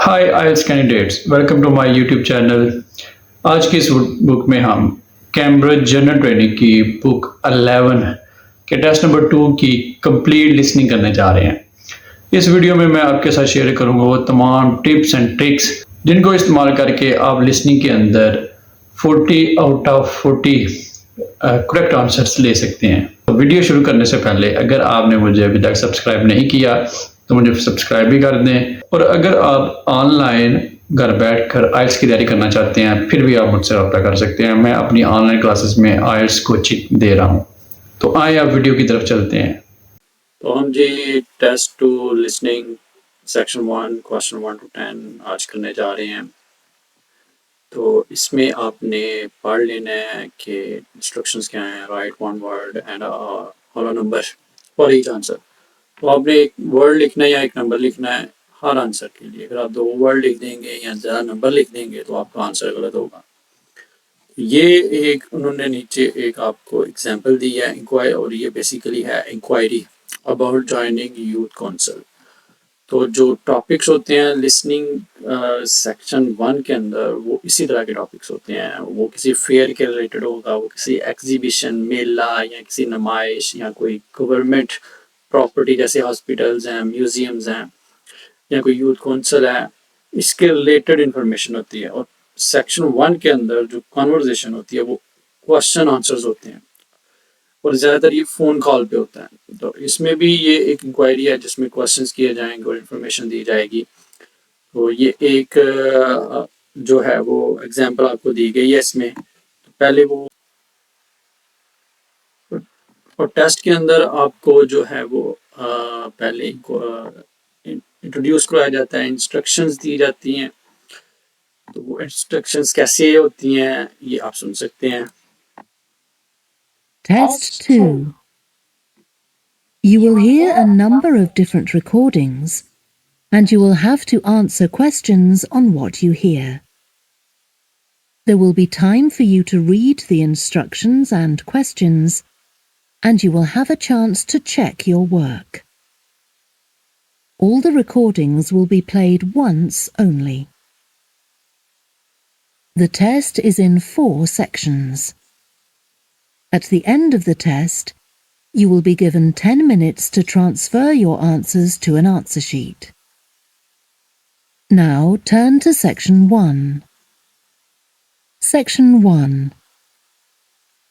Hi IELTS candidates, welcome to my YouTube channel. आज की इस बुक में हम कैम्ब्रिज जनरल ट्रेनिंग की बुक 11 के टेस्ट नंबर 2 की कंप्लीट लिसनिंग करने जा रहे हैं। इस वीडियो में मैं आपके साथ शेयर करूंगा वो तमाम टिप्स एंड ट्रिक्स जिनको इस्तेमाल करके आप लिसनिंग के अंदर 40 आउट ऑफ 40 करेक्ट आंसर्स ले सकते हैं। तो वीडियो शुरू करने से पहले अगर आपने मुझे अभी तक सब्सक्राइब नहीं किया तो मुझे सब्सक्राइब भी कर दें, और अगर आप ऑनलाइन घर बैठकर आइल्स की तैयारी करना चाहते हैं फिर भी आप मुझसे रब्ता कर सकते हैं। मैं अपनी ऑनलाइन क्लासेस में आइल्स कोचिंग दे रहा हूँ। तो आए आप वीडियो की तरफ चलते हैं। तो हम G test two listening section 1 question 1 to 10 आज करने जा रहे हैं। तो इसमें आपने पढ़ लेना है कि इंस्ट्रक्शंस क्या हैं। Right one word and hollow number for each answer. तो आपने एक वर्ड लिखना है या एक नंबर लिखना है हर आंसर के लिए। अगर आप दो वर्ड लिख देंगे या ज़्यादा नंबर लिख देंगे तो आपका आंसर गलत होगा। ये एक उन्होंने नीचे एक आपको एग्जांपल दी है इंक्वायरी, और ये बेसिकली है inquiry about joining youth council. तो जो टॉपिक्स होते हैं लिसनिंग सेक्शन 1 के अंदर वो इसी तरह के टॉपिक्स होते हैं। वो किसी फेयर के रिलेटेड होगा, वो किसी एग्जीबिशन मेला या किसी नुमाइश या कोई गवर्नमेंट प्रॉपर्टी जैसे हॉस्पिटल्स हैं, म्यूजियम्स हैं या कोई यूथ काउंसिल है, इसके रिलेटेड इंफॉर्मेशन होती है। और सेक्शन 1 के अंदर जो कॉन्वर्जेशन होती है वो क्वेश्चन आंसर्स होते हैं, और ज़्यादातर ये फ़ोन कॉल पे होता है। तो इसमें भी ये एक इंक्वायरी है जिसमें क्वेश्चंस किए जाएंगे और इन्फॉर्मेशन दी जाएगी। तो ये एक जो है वो एग्जांपल आपको दी गई है इसमें। तो पहले वो और टेस्ट के अंदर आपको जो है वो पहले इंट्रोड्यूस कराया जाता है, इंस्ट्रक्शंस दी जाती हैं। तो वो इंस्ट्रक्शंस कैसे होती हैं ये आप सुन सकते हैं। Test 2. You will hear a number of different recordings, and you will have to answer questions on what you hear. There will be time for you to read the instructions and questions, and you will have a chance to check your work. All the recordings will be played once only. The test is in 4 sections. At the end of the test, you will be given 10 minutes to transfer your answers to an answer sheet. Now turn to Section 1. Section 1.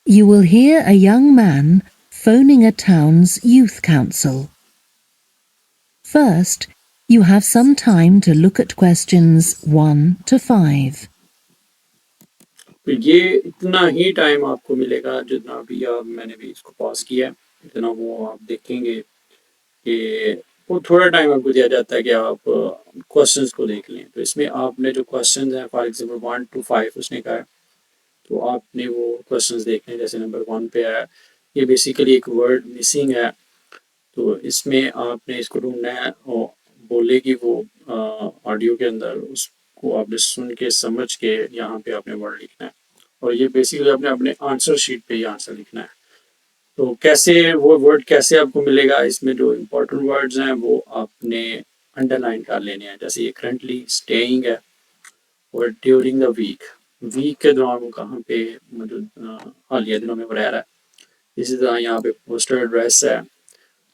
You will hear a young man phoning a town's youth council. First, you have some time to look at questions 1 to 5. तो ये इतना ही time आपको मिलेगा जितना भी मैंने भी इसको पॉज किया है, इतना वो आप देखेंगे कि वो थोड़ा टाइम आपको दिया जाता है कि आप क्वेश्चंस को देख लें। तो इसमें आपने जो क्वेश्चंस हैं फॉर एग्जांपल 1 to 5 उसने कहा है, तो आपने वो क्वेश्चंस देखने। जैसे नंबर 1 पे है, ये बेसिकली एक वर्ड मिसिंग है, तो इसमें आपने इसको ढूंढना है और बोलेगी वो ऑडियो के अंदर, उसको आपने सुन के समझ के यहाँ पे आपने वर्ड लिखना है, और ये बेसिकली आपने अपने आंसर शीट पे ही आंसर लिखना है। तो कैसे वो वर्ड कैसे आपको मिलेगा, इसमें जो इम्पोर्टेंट वर्ड्स हैं वो आपने अंडरलाइन कर लेने हैं। जैसे ये करंटली स्टेइंग है, और ड्यूरिंग द वीक, वीक के दौरान वो कहाँ पे मतलब हालिया दिनों में वो रह रहा है। इसी तरह यहाँ पे पोस्टर एड्रेस है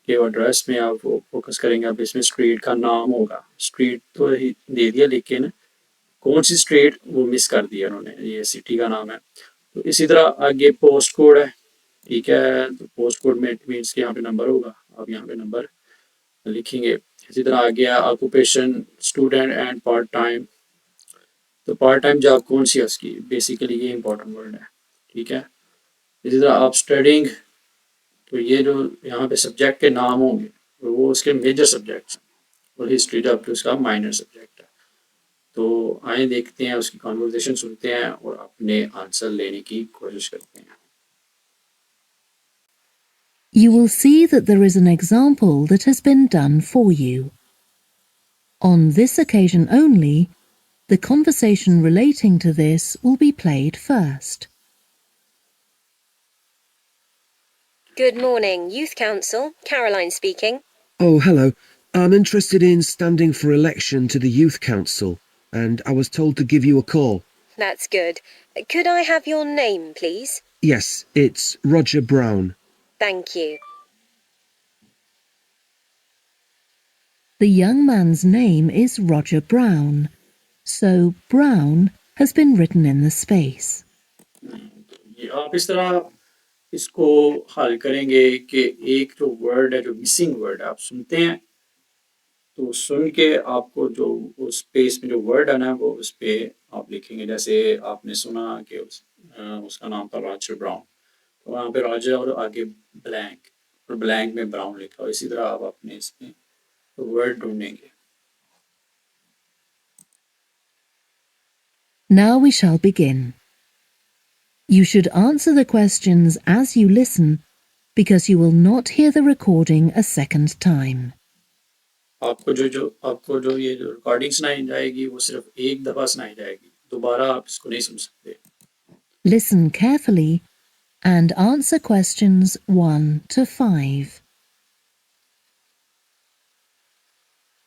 कि एड्रेस में आप वो फोकस करेंगे। अब इसमें स्ट्रीट का नाम होगा, स्ट्रीट तो ही दे दिया लेकिन कौन सी स्ट्रीट वो मिस कर दिया उन्होंने, ये सिटी का नाम है। तो इसी तरह आगे पोस्ट कोड है, ठीक है। तो पोस्ट कोड में इट मीन्स कि यहाँ पे नंबर होगा, आप यहाँ पे नंबर लिखेंगे। इसी तरह आ गया occupation, student and part time. तो पार्ट टाइम जॉब कौन सी है उसकी, बेसिकली ये इंपॉर्टेंट वर्ड है, ठीक है। इसी तरह आप स्टडिंग, तो ये जो यहाँ पे सब्जेक्ट के नाम होंगे वो उसके मेजर सब्जेक्ट्स हैं, और हिस्ट्री जॉब तो उसका माइनर सब्जेक्ट है। तो आइए देखते हैं, उसकी कॉन्वर्जेशन सुनते हैं और अपने आंसर लेने की कोशिश करते हैं। You will see that there is an example that has been done for you. On this occasion only, the conversation relating to this will be played first. Good morning, Youth Council. Caroline speaking. Oh, hello. I'm interested in standing for election to the Youth Council, and I was told to give you a call. That's good. Could I have your name, please? Yes, it's Roger Brown. Thank you. The young man's name is Roger Brown, so Brown has been written in the space. ये आप इस तरह इसको हल करेंगे कि एक जो वर्ड है, जो मिसिंग वर्ड है, आप सुनते हैं तो सुन के आपको जो उस स्पेस में जो वर्ड आना है वो उस पे आप लिखेंगे। जैसे आपने सुना कि उसका नाम था रॉजर ब्राउन, तो वहाँ पे रॉजर और आगे ब्लैंक, और ब्लैंक में ब्राउन लिखा हो। इसी तरह आप अपने इसमें वर्ड ढूंढेंगे। Now we shall begin. You should answer the questions as you listen, because you will not hear the recording a second time. आपको जो ये जो रिकॉर्डिंग सुनाई जाएगी वो सिर्फ एक दफा सुनाई जाएगी, दोबारा आप इसको नहीं सुन सकते। Listen carefully and answer questions 1 to 5.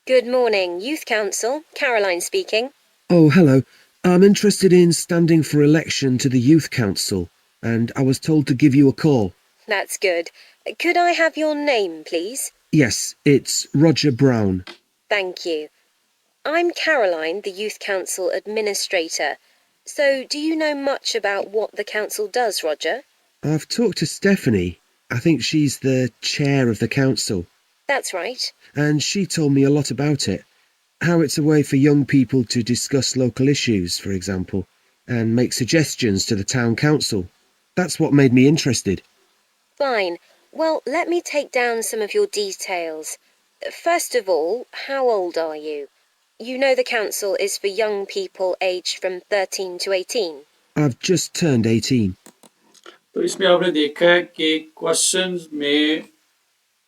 Good morning, Youth Council. Caroline speaking. Oh, hello. I'm interested in standing for election to the Youth Council, and I was told to give you a call. That's good. Could I have your name, please? Yes, it's Roger Brown. Thank you. I'm Caroline, the Youth Council Administrator. So, do you know much about what the council does, Roger? I've talked to Stephanie. I think she's the chair of the council, That's right. and she told me a lot about it. How it's a way for young people to discuss local issues, for example, and make suggestions to the town council. That's what made me interested. Fine. Well, let me take down some of your details. First of all, how old are you? You know the council is for young people aged from 13 to 18. I've just turned 18. तो इसमें आपने देखा है कि questions में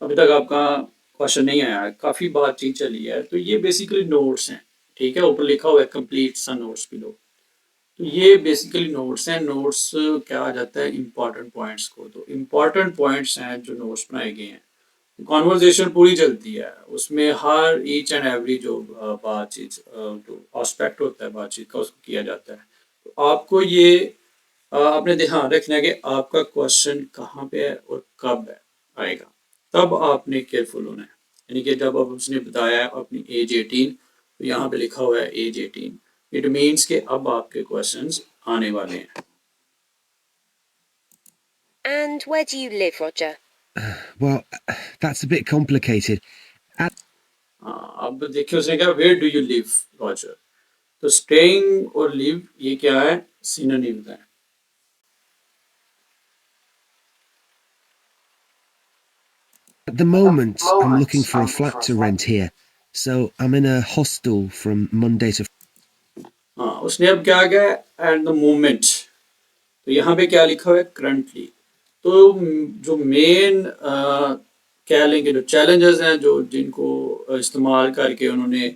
अभी तक आपका क्वेश्चन नहीं आया है, काफ़ी बातचीत चली है। तो ये बेसिकली नोट्स हैं, ठीक है। ऊपर लिखा हुआ है कंप्लीट सा नोट्स बिलो, तो ये बेसिकली नोट्स हैं। नोट्स क्या आ जाता है, इम्पॉर्टेंट पॉइंट्स को। तो इम्पॉर्टेंट पॉइंट्स हैं जो नोट्स बनाए गए हैं। कॉन्वर्जेशन पूरी चलती है, उसमें हर ईच एंड एवरी जो बातचीत जो एस्पेक्ट होता है बातचीत का उसको किया जाता है। तो आपको ये आपने ध्यान रखना है कि आपका क्वेश्चन कहाँ पे है और कब है आएगा, तब आपने केयरफुल होना है। यानी कि जब अब उसने बताया है अपनी एज 18, तो यहाँ पे लिखा हुआ है एज 18, इट मीन्स कि अब आपके क्वेश्चंस आने वाले हैं। And where do you live, Roger? Well, that's a bit complicated. अब देखिए उसने कहा where do you live Roger, तो स्टेइंग और लिव ये क्या है, सिनोनिम्स हैं। At the moment, I'm looking for a flat to rent here, so I'm in a hostel from Monday to... हाँ, उसने अब क्या किया है, एट द मोमेंट, तो यहाँ पे क्या लिखा हुआ है, करंटली। तो जो मेन क्या लेंगे, जो चैलेंजेस हैं जो जिनको इस्तेमाल करके उन्होंने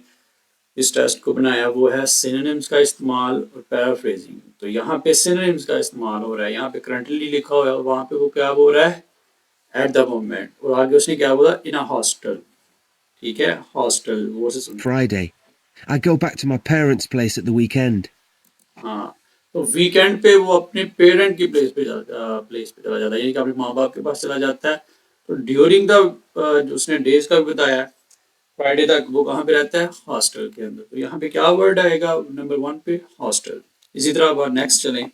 इस टेस्ट को बनाया, वो है सिनोनिम्स का इस्तेमाल और पैराफ्रेजिंग। तो यहाँ पे सिनोनिम्स का इस्तेमाल हो रहा है, यहाँ पे करंटली लिखा हुआ है, और वहाँ पे वो क्या हो रहा है, एट द मोमेंट। और आगे उसने क्या बोला, इन अ हॉस्टल, ठीक है, हॉस्टल वो से सुन। Friday. I go back to my parents' place at the weekend. हाँ, तो वीकेंड पे वो अपने पेरेंट की प्लेस पे चला जाता है, यानी कि अपने माँ बाप के पास चला जाता है। तो ड्यूरिंग द जो उसने डेज का भी बताया, फ्राइडे तक वो कहाँ पे रहता है, हॉस्टल के अंदर। तो यहाँ पे क्या वर्ड आएगा, नंबर 1 पे हॉस्टल। इसी तरह अब नेक्स्ट चलें।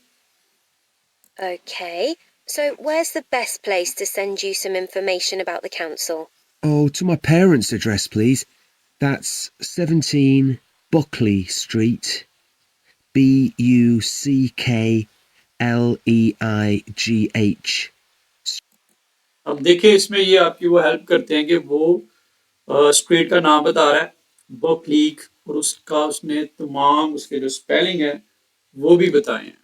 Okay. So, where's the best place to send you some information about the council? Oh, to my parents' address, please. That's 17 Buckley Street, Buckleigh. अब देखिए इसमें ये आपकी वो हेल्प करते हैं कि वो स्ट्रीट का नाम बता रहा है, बुक लीक, और उसका उसने तमाम उसके जो स्पेलिंग है वो भी बताए हैं,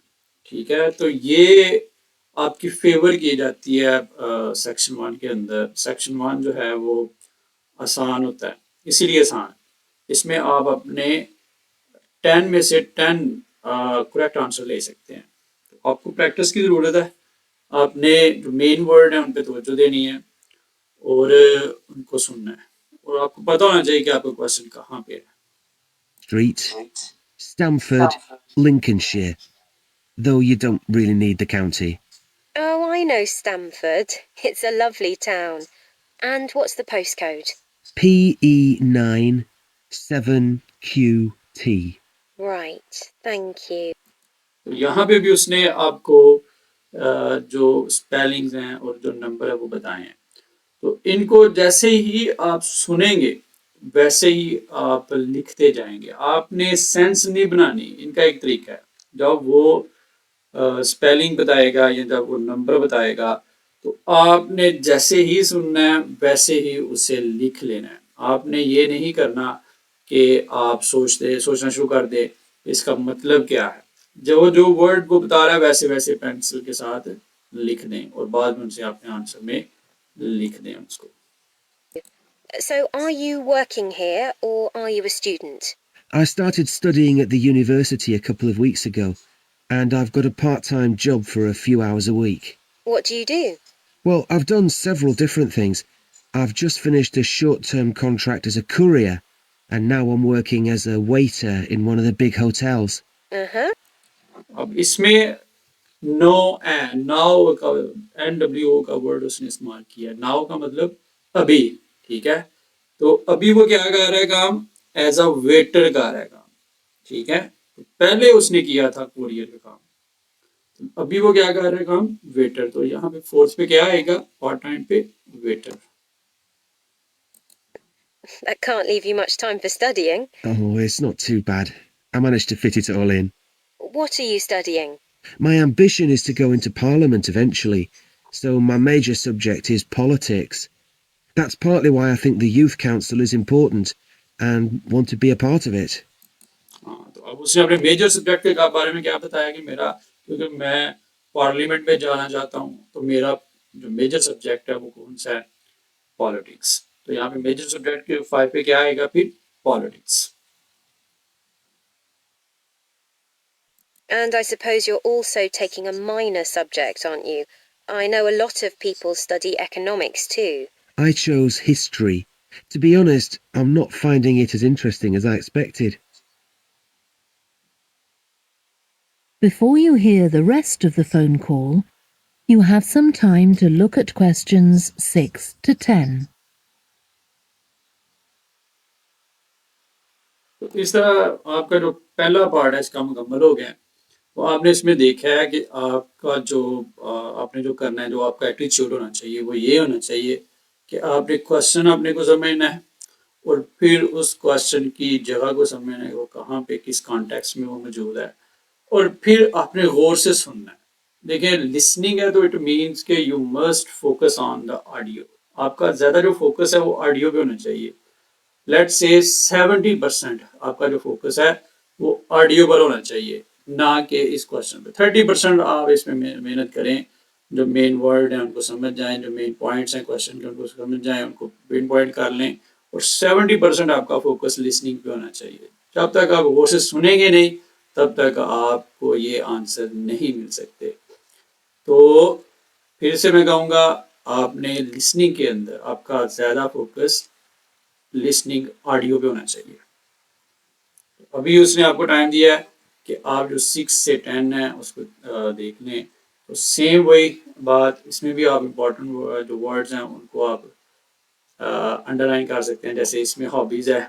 ठीक है। तो ये आपकी फेवर की जाती है सेक्शन 1 के अंदर। सेक्शन 1 जो है वो आसान होता है, इसीलिए आसान। इसमें आप अपने 10 में से 10 करेक्ट आंसर ले सकते हैं। तो आपको प्रैक्टिस की ज़रूरत है, आपने जो मेन वर्ड है उन पे तवज्जो देनी है और उनको सुनना है, और आपको पता होना चाहिए कि आपका क्वेश्चन कहाँ पे है। Street, Stamford, Lincolnshire. Though you don't really need the county. Oh, I know Stamford. It's a lovely town. And what's the postcode? PE9 7QT. Right, thank you. तो यहाँ पे भी उसने आपको जो स्पेलिंग्स हैं और जो नंबर है वो बताए हैं। तो इनको जैसे ही आप सुनेंगे वैसे ही आप लिखते जाएंगे, आपने सेंस नहीं बनानी। इनका एक तरीका है, जब वो स्पेलिंग बताएगा या जब वो नंबर बताएगा तो आपने जैसे ही सुनना है वैसे ही उसे लिख लेना है। आपने ये नहीं करना कि आप सोचना शुरू कर दे इसका मतलब क्या है। जो वर्ड वो बता रहा है वैसे वैसे पेंसिल के साथ लिख दें और बाद में उनसे अपने आंसर में लिख दें उसको। So, are you working here or are you a student? I started studying at the university a couple of weeks ago, and I've got a part-time job for a few hours a week. What do you do? Well, I've done several different things. I've just finished a short-term contract as a courier, and now I'm working as a waiter in one of the big hotels. Uh-huh. अब इसमें now का NWO का word उसने इस्तेमाल किया। Now का मतलब अभी, ठीक है। तो अभी वो क्या कर रहा है काम, एज अ वेटर कर रहा है काम, ठीक है। तो पहले उसने किया था कुरियर का काम, तो अभी वो क्या कर रहा है काम, वेटर। तो यहाँ पे फोर्थ पे क्या आएगा, पार्ट टाइम पे waiter. That can't leave you much time for studying. Oh, it's not too bad. I managed to fit it all in. What are you studying? My ambition is to go into Parliament eventually, so my major subject is politics. That's partly why I think the Youth Council is important and want to be a part of it. हाँ, तो अब उसने अपने major subject के बारे में क्या बताया कि मेरा, क्योंकि मैं पार्लियामेंट में जाना चाहता हूँ तो मेरा जो मेजर सब्जेक्ट है वो कौन सा है, पॉलिटिक्स। तो यहाँ पे मेजर सब्जेक्ट के 5 पे क्या आएगा फिर, politics. And I suppose you're also taking a minor subject, aren't you? I know a lot of people study economics too. I chose history. To be honest, I'm not finding it as interesting as I expected. Before you hear the rest of the phone call, you have some time to look at questions 6 to 10. तो इस तरह आपका जो पहला part है इसका मुकम्मल हो गया। तो आपने इसमें देखा है कि आपका जो आपने जो करना है, जो आपका एटीट्यूड होना चाहिए वो ये होना चाहिए कि आपने क्वेश्चन अपने को समझना है और फिर उस क्वेश्चन की जगह को समझना है, वो कहाँ पे किस कॉन्टेक्स्ट में वो मौजूद है, और फिर आपने गौर से सुनना है। देखिए लिसनिंग है तो इट मीन्स के you must focus on the audio. आपका ज़्यादा जो फोकस है वो ऑडियो पे होना चाहिए। लेट्स से 70% आपका जो फोकस है वो ऑडियो पर होना चाहिए, ना कि इस क्वेश्चन पे। 30% आप इसमें मेहनत करें, जो मेन वर्ड है उनको समझ जाएं, जो मेन पॉइंट्स हैं क्वेश्चन के उनको समझ जाएं, उनको पिन पॉइंट कर लें, और 70% आपका फोकस लिसनिंग पे होना चाहिए। जब तक आप गौर से सुनेंगे नहीं तब तक आपको ये आंसर नहीं मिल सकते। तो फिर से मैं कहूँगा, आपने लिसनिंग के अंदर आपका ज़्यादा फोकस लिसनिंग ऑडियो पे होना चाहिए। अभी उसने आपको टाइम दिया है कि आप जो 6 से 10 है उसको देख लें। तो सेम वही बात इसमें भी आप इम्पोर्टेंट जो वर्ड्स हैं उनको आप अंडरलाइन कर सकते हैं। जैसे इसमें हॉबीज़ है,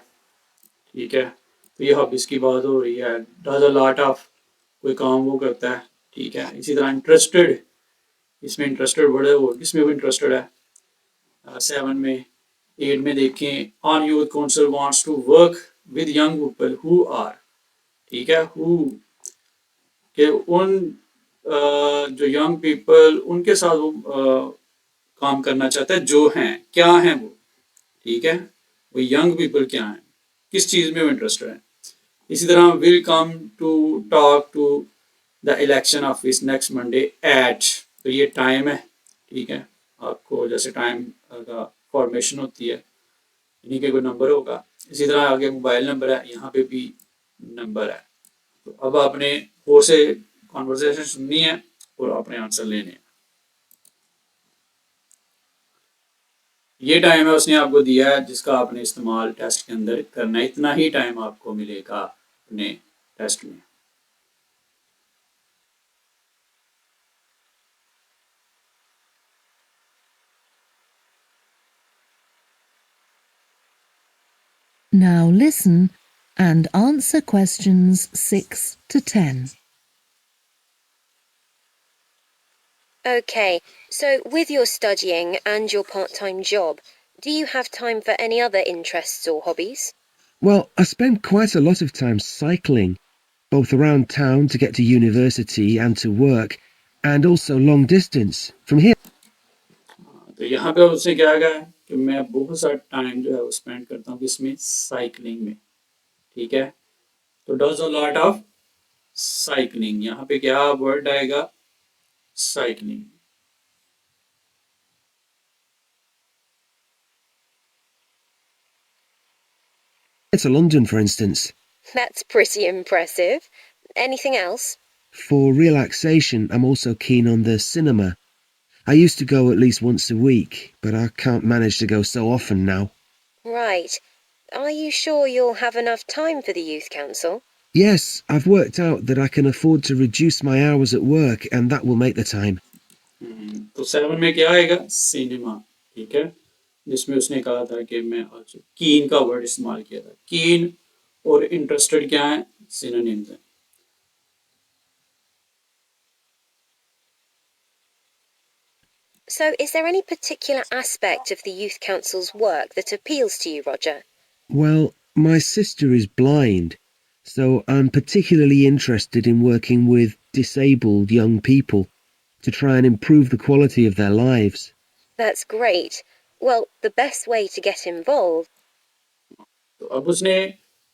ठीक है, तो ये हॉबीज़ की बात हो रही है। डज अ लॉट ऑफ, कोई काम वो करता है, ठीक है। इसी तरह इंटरेस्टेड, इसमें इंटरेस्टेड वर्ड है, वो इसमें भी इंटरेस्टेड है। 7 में, 8 में देखें, on youth council wants to work with young people who are, ठीक है, हु के उन जो यंग पीपल उनके साथ वो काम करना चाहता है, जो हैं, क्या हैं वो, ठीक है, वो यंग पीपल क्या हैं, किस चीज़ में वो इंटरेस्टेड है। इसी तरह will come to talk to the election office next Monday at, तो ये टाइम है, ठीक है। आपको जैसे टाइम का फॉर्मेशन होती है, इन्हीं के कोई नंबर होगा। इसी तरह आगे मोबाइल नंबर है, यहाँ पे भी नंबर है। तो अब आपने वो से कॉन्वर्सेशन सुननी है और अपने आंसर लेने हैं। ये टाइम है उसने आपको दिया है जिसका आपने इस्तेमाल टेस्ट के अंदर करना है, इतना ही टाइम आपको मिलेगा अपने टेस्ट में। Now listen and answer questions 6 to 10. Okay, so with your studying and your part-time job, do you have time for any other interests or hobbies? Well, I spend quite a lot of time cycling, both around town to get to university and to work, and also long distance from here. तो यहाँ पे उसने क्या कहा है कि मैं बहुत सारा टाइम जो है वो स्पेंड करता हूँ किसमें, साइकिलिंग में। ठीक है, तो does a lot of cycling, यहाँ पे क्या वर्ड आएगा, cycling. To London, for instance. That's pretty impressive. Anything else? For relaxation, I'm also keen on the cinema. I used to go at least once a week, but I can't manage to go so often now. Right. Are you sure you'll have enough time for the youth council? Yes, I've worked out that I can afford to reduce my hours at work, and that will make the time. तो 7 में क्या आएगा, cinema. ठीक है, जिसमें उसने कहा था कि मैं कीन का वर्ड इस्तेमाल किया था। कीन और इंटरेस्टेड क्या है, सिनोनिम्स हैं। So, is there any particular aspect of the youth council's work that appeals to you, Roger? Well, my sister is blind, so I'm particularly interested in working with disabled young people to try and improve the quality of their lives. That's great. Well, the best way to get involved तो अब उसने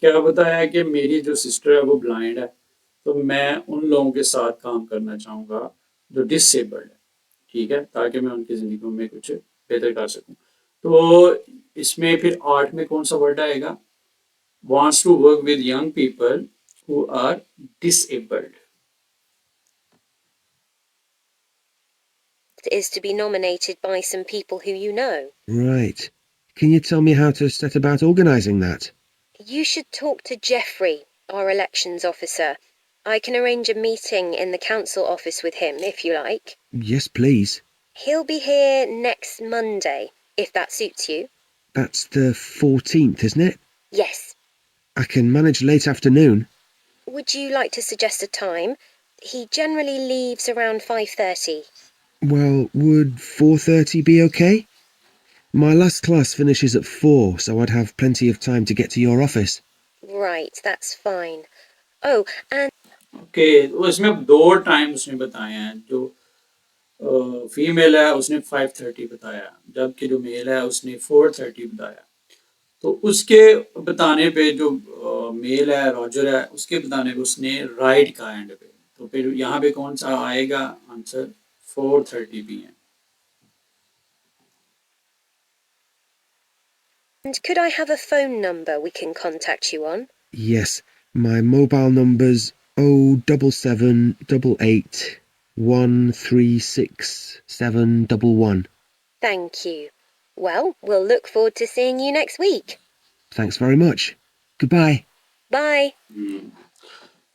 क्या बताया कि मेरी जो sister है वो ब्लाइंड है, तो मैं उन लोगों के साथ काम करना चाहूँगा जो डिसेबल्ड है। ठीक है, ताकि मैं उनकी ज़िंदगी में कुछ बेहतर कर सकूँ। तो इसमें फिर 8 में कौन सा वर्ड आएगा, wants to work with young people who are disabled. is to be nominated by some people who you know. Right. Can you tell me how to set about organising that? You should talk to Jeffrey, our elections officer. I can arrange a meeting in the council office with him if you like. Yes, please. He'll be here next Monday, if that suits you. That's the 14th, isn't it? Yes. I can manage late afternoon. Would you like to suggest a time? He generally leaves around 5:30. Well, would 4:30 be okay? My last class finishes at 4, so I'd have plenty of time to get to your office. Right, that's fine. Oh, and okay, तो इसमें अब 2 time उसने बताए हैं। जो female है उसने 5:30 बताया, जबकि जो मेल है उसने 4:30 बताया। तो उसके बताने पे जो मेल है रॉजर है, उसके बताने पे उसने राइट का एंड पे, तो फिर यहाँ पे कौन सा आएगा आंसर, 4:30 भी है। could I have a phone number we can contact you on? Yes, my mobile number's 07788 136711. Thank you. Well, we'll look forward to seeing you next week. Thanks very much. Goodbye. Bye.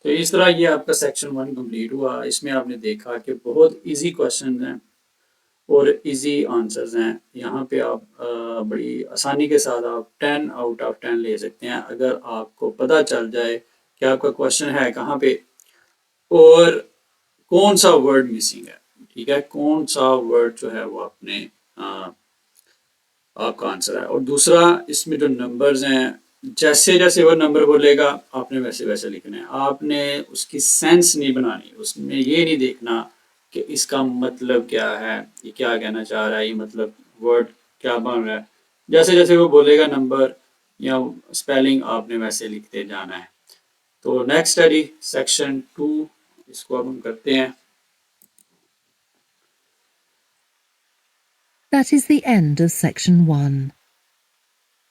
तो इस तरह ये आपका section 1 complete हुआ। इसमें आपने देखा कि बहुत इजी क्वेश्चन हैं और इजी आंसर्स हैं। यहाँ पे आप बड़ी आसानी के साथ आप 10 आउट ऑफ 10 ले सकते हैं, अगर आपको पता चल जाए कि आपका क्वेश्चन है कहाँ पे और कौन सा वर्ड मिसिंग है। ठीक है, कौन सा वर्ड जो है वो आपने आपका आंसर है। और दूसरा, इसमें जो नंबर्स हैं, जैसे जैसे वो नंबर बोलेगा आपने वैसे वैसे लिखना है। आपने उसकी सेंस नहीं बनानी, उसमें ये नहीं देखना कि इसका मतलब क्या है, ये क्या कहना चाह रहा है, ये मतलब वर्ड क्या बन रहा है। जैसे जैसे वो बोलेगा नंबर या स्पेलिंग, आपने वैसे लिखते जाना है। तो नेक्स्ट स्टडी सेक्शन 2, इसको अब हम करते हैं। That is the end of section 1.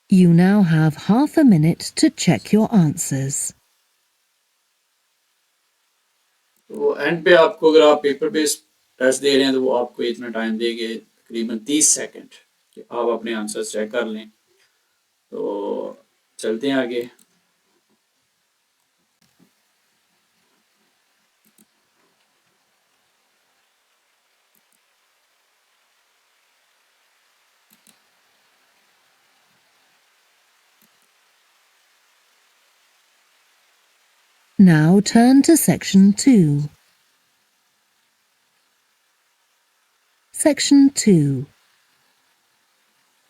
You now have half a minute to check your answers. तो एंड पे आपको, अगर आप पेपर बेस्ड टेस्ट दे रहे हैं तो वो आपको इतना टाइम देंगे, तकरीबन 30 सेकंड, कि आप अपने आंसर्स चेक कर लें। तो चलते हैं आगे। Now turn to section 2. Section 2.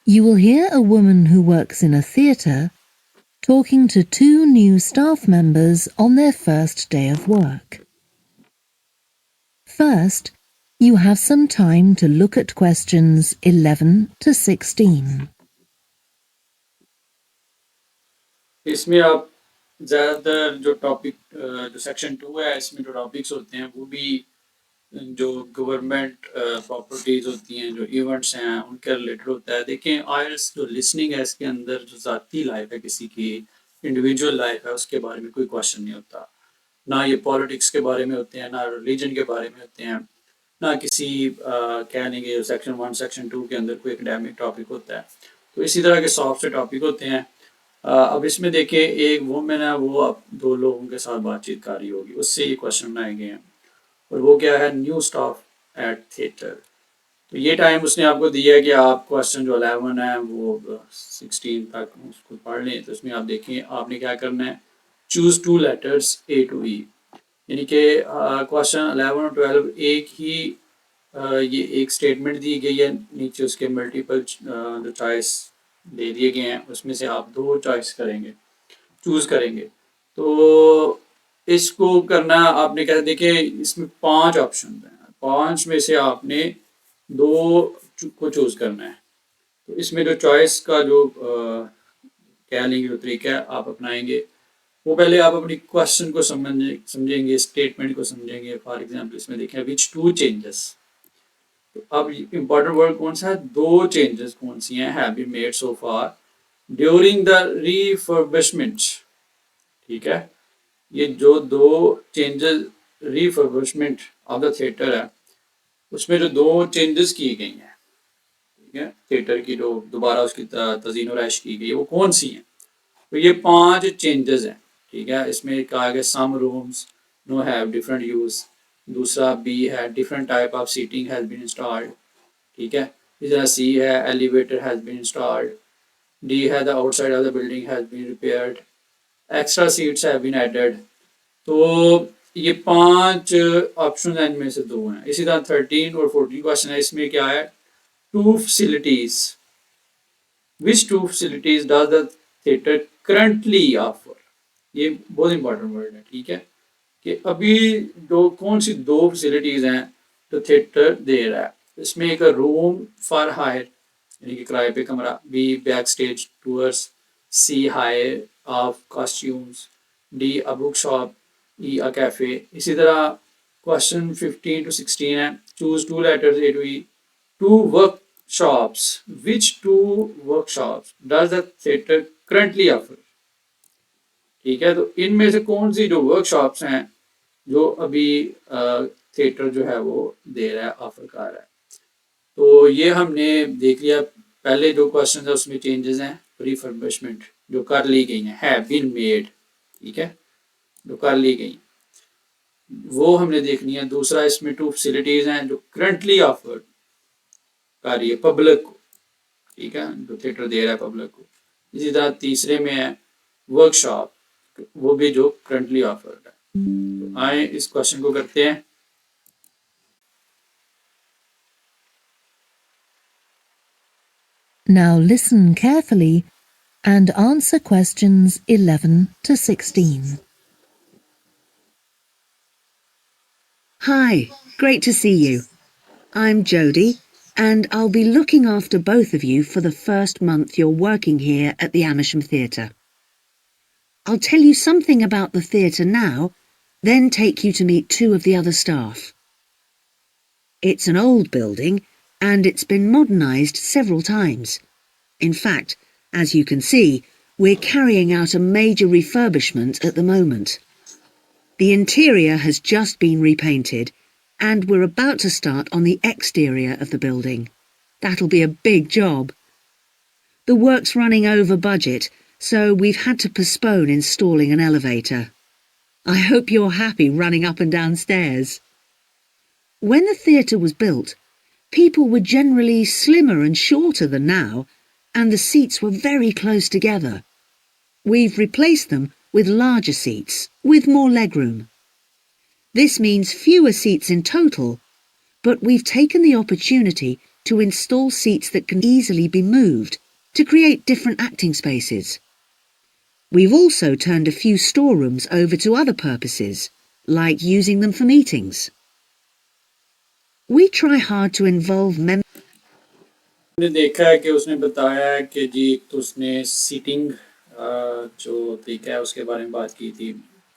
You will hear a woman who works in a theatre talking to two new staff members on their first day of work. First, you have some time to look at questions 11 to 16. इसमें आप ज़्यादातर जो topic जो section 2 है इसमें जो topics होते हैं वो भी जो गवर्नमेंट प्रॉपर्टीज़ होती हैं, जो इवेंट्स हैं, उनके रिलेटेड होता है। देखें आयल्स जो लिसनिंग है इसके अंदर जो ज़ाती लाइफ है किसी की, इंडिविजुअल लाइफ है, उसके बारे में कोई क्वेश्चन नहीं होता। ना ये पॉलिटिक्स के बारे में होते हैं, ना रिलीजन के बारे में होते हैं, ना किसी कह लेंगे सेक्शन 1 सेक्शन 2 के अंदर कोई एकेडमिक टॉपिक होता है। तो इसी तरह के सॉफ्ट से टॉपिक होते हैं। अब इसमें देखें एक वुमेन है, वो अब दो लोगों के साथ बातचीत कर रही होगी, उससे ये क्वेश्चन बनाए गए हैं। और वो क्या है, न्यू स्टाफ एट थिएटर। तो ये टाइम उसने आपको दिया है कि आप क्वेश्चन जो 11 है वो 16 तक उसको पढ़ लें। तो इसमें आप देखें आपने क्या करना है, choose 2 letters A to E, यानी कि क्वेश्चन 11 और 12 एक ही ये एक स्टेटमेंट दी गई है, नीचे उसके मल्टीपल जो चॉइस दे दिए गए हैं, उसमें से आप 2 चॉइस करेंगे, चूज करेंगे। तो इसको करना आपने क्या, देखिए इसमें 5 ऑप्शन हैं, 5 में से आपने 2 को चूज करना है। तो इसमें जो चॉइस का जो कह लेंगे जो तरीका है आप अपनाएंगे, वो पहले आप अपनी क्वेश्चन को समझेंगे, स्टेटमेंट को समझेंगे। फॉर एग्जांपल इसमें देखें विच 2 चेंजेस। तो अब इम्पोर्टेंट वर्ड कौन सा है, 2 चेंजेस कौन सी हैं, have been made so far during the refurbishment. ठीक है, ये जो 2 changes refurbishment of the theatre है, उसमें जो 2 चेंजेस की गई हैं, ठीक है, थिएटर की जो दोबारा उसकी तज़ीन और रैश की गई है, वो कौन सी हैं। तो ये 5 चेंजेस हैं। ठीक है, इसमें कहा गया some rooms no have different use. दूसरा B है different type of seating has been installed. ठीक है, इस तरह C है elevator has been installed. D है the outside of the building has been repaired, extra seats have been added. तो ये 5 ऑप्शन हैं, इनमें से 2 हैं। इसी तरह 13 और 14 क्वेश्चन है, इसमें क्या है, 2 facilities, which 2 facilities does the theatre currently offer. ये बहुत इंपॉर्टेंट वर्ड है। ठीक है, कि अभी जो कौन सी 2 फैसिलिटीज हैं जो थिएटर दे रहा है। इसमें एक रूम फॉर हायर, यानी कि किराए पे कमरा। B back stage tours. C hire of costumes. D a book shop. E a cafe. इसी तरह क्वेश्चन 15 to 16 है, choose 2 letters A to E, 2 workshops, which 2 workshops does the theatre currently offer. ठीक है, तो इनमें से कौन सी जो वर्कशॉप्स हैं जो अभी थिएटर जो है वो दे रहा है, ऑफर कर रहा है। तो ये हमने देख लिया। पहले जो क्वेश्चन है उसमें चेंजेस हैं, रिफर्बिशमेंट जो कर ली गई हैं, हैव बीन मेड। ठीक है, जो कर ली गई वो हमने देखनी है। दूसरा इसमें 2 फैसिलिटीज हैं जो करंटली ऑफर कर रही है पब्लिक को। ठीक है, जो थिएटर दे रहा है पब्लिक को। इसी तरह तीसरे में है वर्कशॉप, वो भी जो करंटली ऑफर्ड है। तो आए इस क्वेश्चन को करते हैं। Now listen carefully and answer questions 11 to 16. Hi, great to see you. I'm Jodie, and I'll be looking after both of you for the first month you're working here at the Amersham Theatre. I'll tell you something about the theatre now, then take you to meet 2 of the other staff. It's an old building, and it's been modernised several times. In fact, as you can see, we're carrying out a major refurbishment at the moment. The interior has just been repainted, and we're about to start on the exterior of the building. That'll be a big job. The work's running over budget, so we've had to postpone installing an elevator. I hope you're happy running up and down stairs. When the theatre was built, people were generally slimmer and shorter than now, and the seats were very close together. We've replaced them with larger seats, with more legroom. This means fewer seats in total, but we've taken the opportunity to install seats that can easily be moved to create different acting spaces. We've also turned a few storerooms over to other purposes, like using them for meetings. We try hard to involve members. हमने देखा है कि उसने बताया है कि जी एक तो उसने सीटिंग जो तरीका है उसके बारे में बात की थी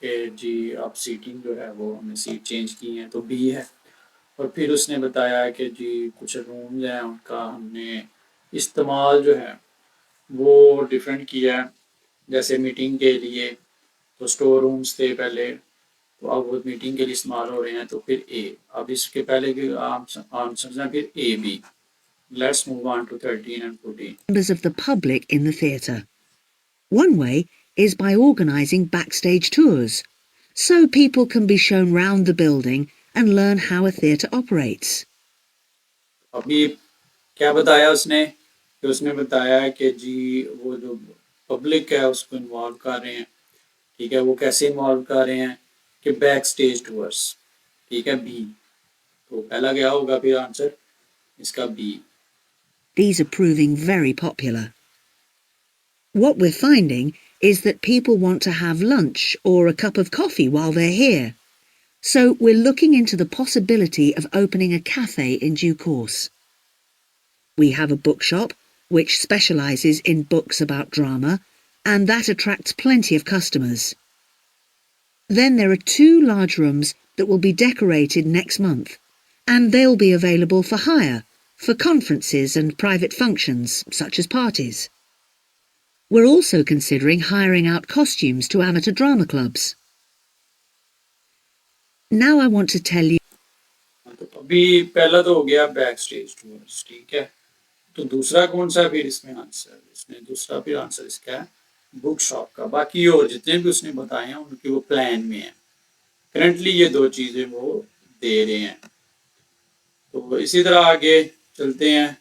कि जी आप सीटिंग जो है वो हमने सीट चेंज की है तो बी है। और फिर उसने बताया कि जी कुछ रूम्स हैं उनका हमने इस्तेमाल जो है वो डिफरेंट किया है, जैसे मीटिंग के लिए तो स्टोर रूम्स थे पहले, तो अब वो मीटिंग के लिए इस्तेमाल हो रहे हैं। तो फिर ए, अब इसके पहले के आंसर्स हैं फिर A B. Let's move on to 13 and 14. Members of the public in the theatre. One way is by organising backstage tours, so people can be shown round the building and learn how a theatre operates. अभी क्या बताया उसने कि उसने बताया कि जी वो जो पब्लिक है उसको इन्वॉल्व कर रहे हैं, ठीक है। वो कैसे इन्वॉल्व कर रहे हैं कि बैक स्टेज टूर्स, ठीक है, बी। तो पहला क्या होगा फिर आंसर इसका B. These are proving very popular. What we're finding is that people want to have lunch or a cup of coffee while they're here. So we're looking into the possibility of opening a cafe in due course. We have a bookshop which specialises in books about drama, and that attracts plenty of customers. Then there are 2 large rooms that will be decorated next month, and they'll be available for hire, for conferences and private functions, such as parties. We're also considering hiring out costumes to amateur drama clubs. Now I want to tell you. तो अभी पहला तो हो गया back stage tours, ठीक है। तो दूसरा कौन सा फिर इसमें आंसर, इसमें दूसरा फिर आंसर इसका है बुक शॉप का। बाकी और जितने भी उसने बताए हैं उनके वो प्लान में है, करंटली ये 2 चीजें वो दे रहे हैं। तो इसी तरह आगे चलते हैं।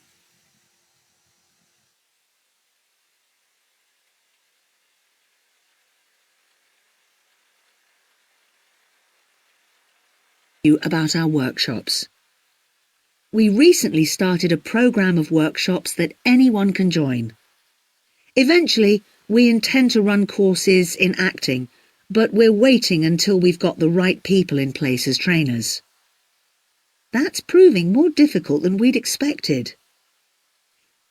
You about our workshops. We recently started a program of workshops that anyone can join. Eventually, we intend to run courses in acting, but we're waiting until we've got the right people in place as trainers. That's proving more difficult than we'd expected.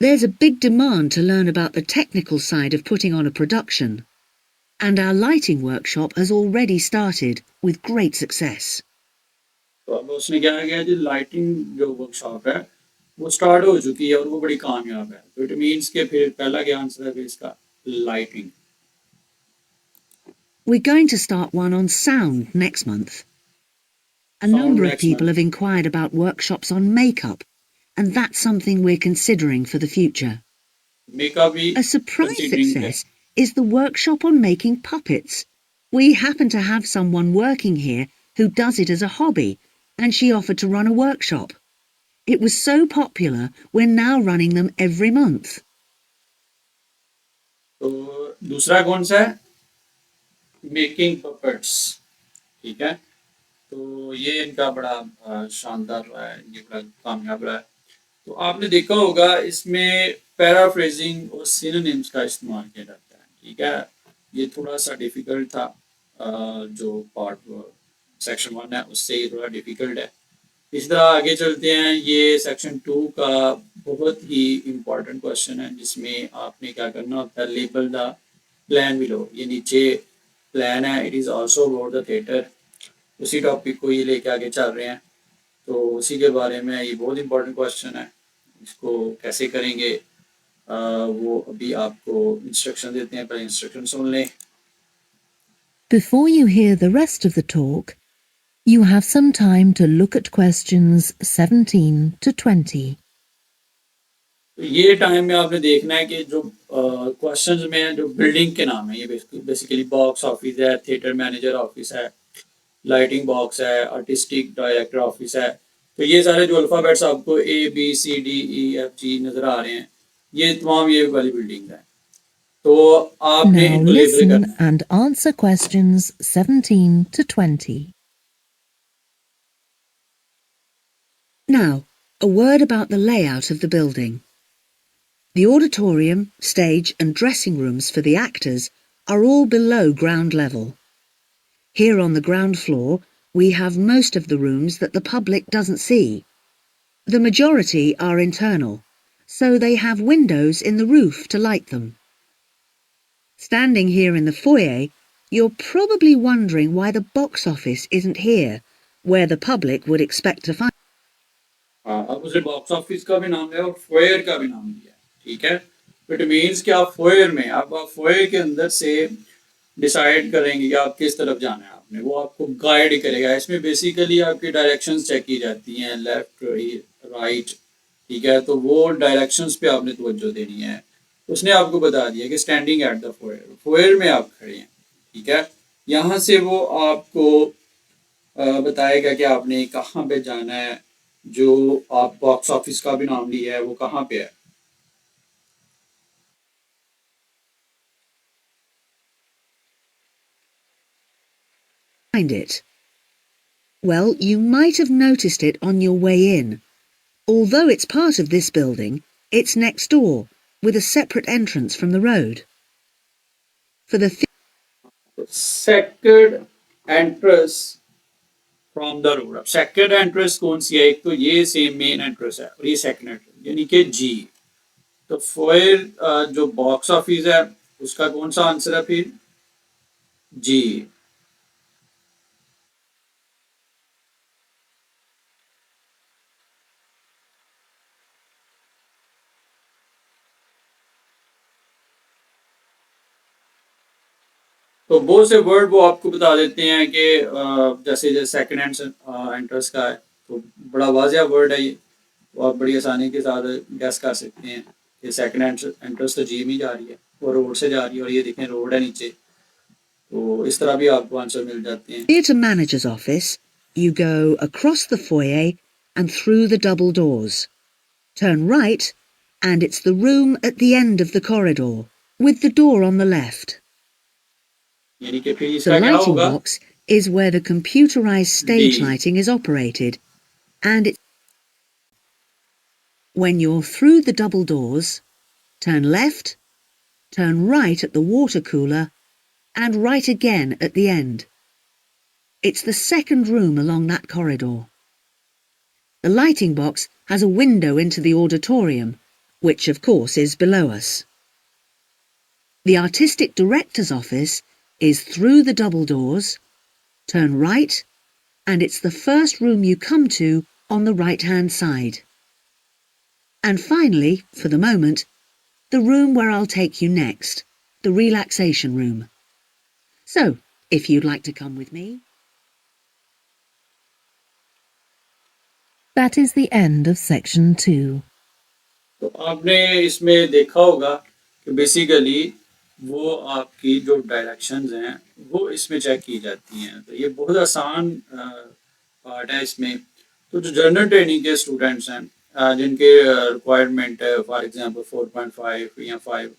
There's a big demand to learn about the technical side of putting on a production, and our lighting workshop has already started with great success. तो अब उसने क्या किया जी lighting जो workshop है वो start हो चुकी है और वो बड़ी कामयाब है। तो इट मीन्स के फिर पहला क्या आंसर है फिर इसका lighting. We're going to start one on sound next month. A Sound number of next people month. have inquired about workshops on makeup, and that's something we're considering for the future. Makeup भी A surprise considering है। success is the workshop on making puppets. We happen to have someone working here who does it as a hobby, and she offered to run a workshop. It was so popular, we're now running them every month. तो दूसरा कौन सा है making puppets, ठीक है। तो ये इनका बड़ा शानदार रहा है, ये बड़ा कामयाब रहा है। तो आपने देखा होगा इसमें पैराफ्रेजिंग और सिनोनिम्स का इस्तेमाल किया जाता है, ठीक है। ये थोड़ा सा डिफिकल्ट था, जो पार्ट सेक्शन 1 है उससे ये थोड़ा डिफिकल्ट है। इस तरह आगे चलते हैं। ये सेक्शन 2 का बहुत ही इम्पोर्टेंट क्वेश्चन है जिसमें आपने क्या करना होता है लेबल द प्लान बिलो। ये नीचे प्लान है, it is also about the theatre. उसी टॉपिक को ये लेके आगे चल रहे हैं, तो उसी के बारे में ये बहुत इम्पोर्टेंट क्वेश्चन है। इसको कैसे करेंगे वो अभी आपको इंस्ट्रक्शन देते हैं, पहले इंस्ट्रक्शन सुन लें। Before you hear the rest of the talk, you have some time to look at questions 17 to 20. तो ये टाइम में आपने देखना है कि जो क्वेश्चंस में है, जो बिल्डिंग के नाम है, ये बेसिकली बॉक्स ऑफिस है, थिएटर मैनेजर ऑफिस है, लाइटिंग बॉक्स है, आर्टिस्टिक डायरेक्टर ऑफिस है। तो ये सारे जो अल्फ़ाबेट्स आपको A B C D E F G नज़र आ रहे हैं, ये तमाम ये वाली बिल्डिंग है। तो आपने Now इनको लेबल listen करना है। and answer questions 17 to 20. Now, a word about the layout of the building. The auditorium, stage and dressing rooms for the actors are all below ground level. Here on the ground floor, we have most of the rooms that the public doesn't see. The majority are internal, so they have windows in the roof to light them. Standing here in the foyer, you're probably wondering why the box office isn't here, where the public would expect to find. हाँ, अब उसे box office का भी नाम है और foyer का भी नाम दिया है, ठीक है। इट मीन्स कि आप फोयर में, अब आप फोयर के अंदर से डिसाइड करेंगे कि आप किस तरफ जाना है आपने, वो आपको गाइड करेगा। इसमें बेसिकली आपकी डायरेक्शंस चेक की जाती हैं, लेफ्ट राइट, ठीक है। तो वो डायरेक्शंस पे आपने तवज्जो देनी है। उसने आपको बता दिया कि standing at the foyer, foyer में आप खड़े हैं, ठीक है। यहाँ से वो आपको बताएगा कि आपने कहाँ पे जाना है। जो आप बॉक्स ऑफिस का भी नाम लिया है वो कहाँ पे है। It? Well, you might have noticed it on your way in. Although it's part of this building, it's next door, with a separate entrance from the road. For the second entrance from the road. अब second entrance कौन सी है? एक तो ये same main entrance है और ये second entrance यानी कि जी। तो फोयर जो बॉक्स ऑफिस है उसका कौन सा आंसर है फिर? जी। तो बहुत से वर्ड वो आपको बता देते हैं कि जैसे जैसे सेकंड एंट्रेंस का है तो बड़ा वाजिया वर्ड है ये, तो आप बड़ी आसानी के साथ गैस कर सकते हैं कि सेकंड एंट्रेंस तो जी में जा रही है, वो रोड से जा रही है और ये देखें रोड है नीचे। तो इस तरह भी आपको आंसर मिल जाते हैं। theatre manager's office, you go across the foyer and through the double doors. Turn right, and it's the room at the end of the corridor, with the door on the left. यानी कि फिर The इसका क्या lighting होगा? box is where the computerized stage D. lighting is operated, and when you're through the double doors, turn left, turn right at the water cooler, and right again at the end. It's the second room along that corridor. The lighting box has a window into the auditorium, which of course is below us. The artistic director's office is through the double doors, turn right, and it's the first room you come to on the right-hand side. And finally, for the moment, the room where I'll take you next, the relaxation room. So, if you'd like to come with me. That is the end of section 2. तो आपने इसमें देखा होगा कि basically वो आपकी जो directions हैं वो इसमें चेक की जाती हैं। तो ये बहुत आसान पार्ट है इसमें। तो जो जनरल ट्रेनिंग के स्टूडेंट्स हैं जिनके रिक्वायरमेंट है फॉर एग्जांपल 4.5 या 5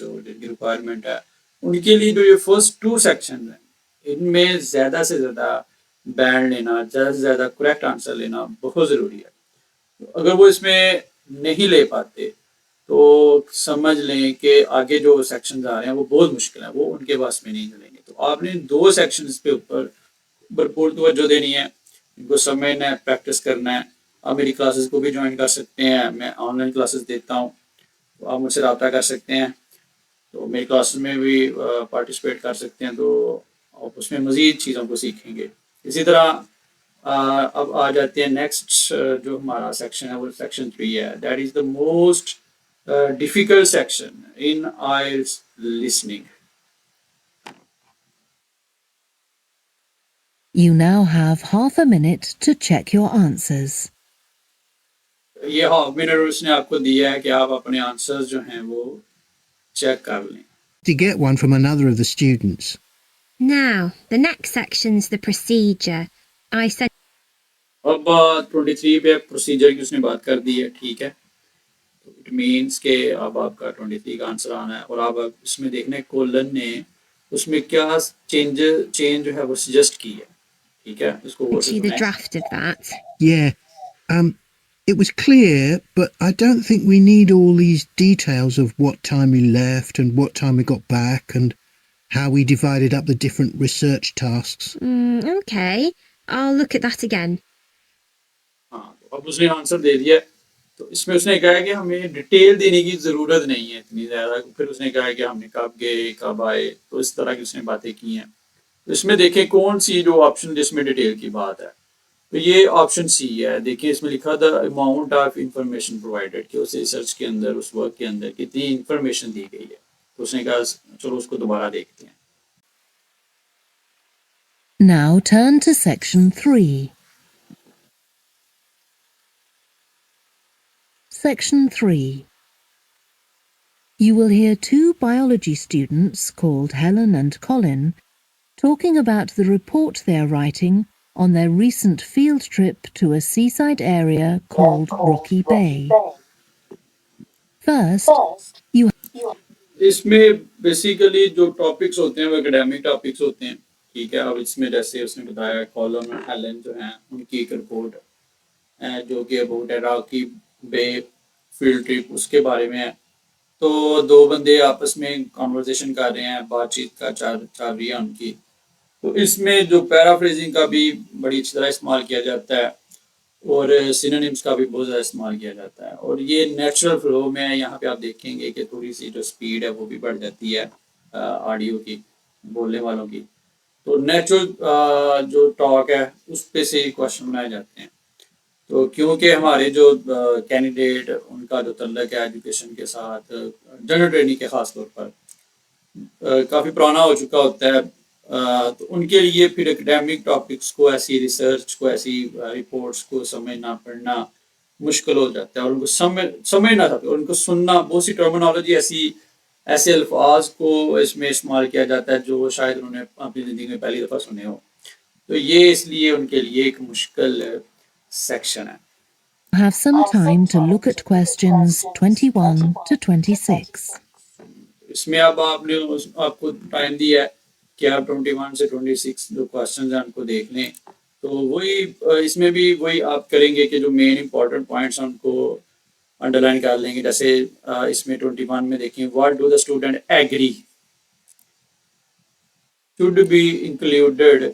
जो जिनकी रिक्वायरमेंट है उनके लिए जो ये फर्स्ट 2 सेक्शन हैं इनमें ज़्यादा से ज़्यादा बैंड लेना, ज़्यादा से ज़्यादा करेक्ट आंसर लेना बहुत ज़रूरी है। अगर वो इसमें नहीं ले पाते तो समझ लें कि आगे जो सेक्शंस आ रहे हैं वो बहुत मुश्किल है, वो उनके पास में नहीं चलेंगे। तो आपने 2 सेक्शंस पे ऊपर भरपूर तवज्जो देनी है, इनको समझना है, प्रैक्टिस करना है। आप मेरी क्लासेस को भी ज्वाइन कर सकते हैं, मैं ऑनलाइन क्लासेस देता हूँ, तो आप मुझसे रब्ता कर सकते हैं। तो मेरी क्लासेस में भी पार्टिसिपेट कर सकते हैं, तो आप उसमें मज़ीद चीज़ों को सीखेंगे। इसी तरह अब आ जाते हैं नेक्स्ट जो हमारा सेक्शन है वो सेक्शन 3 है। That is the most difficult section in IELTS listening. You now have half a minute to check your answers. ये हाफ मिनट उसने आपको दिया है कि आप अपने आंसर्स जो हैं वो चेक कर लें। To get one from another of the students. Now, the next section's the procedure. I sent अब 23 पे प्रोसीजर की उसने बात कर दी है, ठीक है। तो इट मीन्स के अब आपका 23 का आंसर आना है और अब इसमें देखना है कोलन ने उसमें क्या चेंज जो है वो सजेस्ट की है, ठीक है। इसको गौर से you the सुनें। draft of that. Yeah. It was clear, but I don't think we need all these details of what time we left and what time we got back and how we divided up the different research tasks. Okay. I'll look at that again. हाँ, तो अब उसने answer दे दिया है। तो इसमें उसने कहा है कि हमें डिटेल देने की ज़रूरत नहीं है इतनी ज़्यादा। फिर उसने कहा है कि हमने कब गए कब आए, तो इस तरह की उसने बातें की हैं। तो इसमें देखें कौन सी जो ऑप्शन जिसमें डिटेल की बात है, तो ये ऑप्शन सी है। देखिए इसमें लिखा the amount of information provided कि उस रिसर्च के अंदर उस वर्क के अंदर कितनी इंफॉर्मेशन दी गई है। तो उसने कहा चलो उसको दोबारा देखते हैं। Now turn to section 3. Section 3. You will hear two biology students called Helen and Colin talking about the report they are writing on their recent field trip to a seaside area called Rocky Bay. First, you इसमें basically जो topics होते हैं वो academic topics होते हैं, ठीक है। अब इसमें जैसे उसने बताया कॉलन और हेलन जो हैं उनकी एक रिपोर्ट है जो कि अबाउट है रॉकी बे फील्ड ट्रिप उसके बारे में है। तो दो बंदे आपस में कॉन्वर्सेशन कर रहे हैं, बातचीत का चल रही है उनकी। तो इसमें जो पैराफ्रेजिंग का भी बड़ी अच्छी तरह इस्तेमाल किया जाता है और सिनोनिम्स का भी बहुत ज़्यादा इस्तेमाल किया जाता है। और ये नेचुरल फ्लो में है। यहाँ पे आप देखेंगे कि थोड़ी सी जो स्पीड है वो भी बढ़ जाती है ऑडियो की, बोलने वालों की। तो नेचुरल जो टॉक है उस पे से क्वेश्चन बनाए जाते हैं। तो क्योंकि हमारे जो कैंडिडेट उनका जो तल्लक है एजुकेशन के साथ जनरल ट्रेनिंग के ख़ास तौर पर काफ़ी पुराना हो चुका होता है, तो उनके लिए फिर एकेडमिक टॉपिक्स को, ऐसी रिसर्च को, ऐसी रिपोर्ट्स को समझना पढ़ना मुश्किल हो जाता है और उनको समझना चाहते हैं और उनको सुनना। बहुत सी टर्मिनोलॉजी ऐसे अल्फाज को इसमें इस्तेमाल किया जाता है जो शायद उन्होंने अपनी ज़िंदगी में पहली दफ़ा सुने हो। तो ये इसलिए उनके लिए एक मुश्किल सेक्शन है। have some time to look at questions 21 to 26. इसमें अब आपको टाइम दिया है कि आप 21 से 26 जो क्वेश्चन हैं उनको देख लें। तो वही इसमें भी वही आप करेंगे कि जो मेन इंपॉर्टेंट पॉइंट्स हैं उनको अंडरलाइन कर लेंगे। जैसे इसमें 21 में देखें, what do the student agree should be included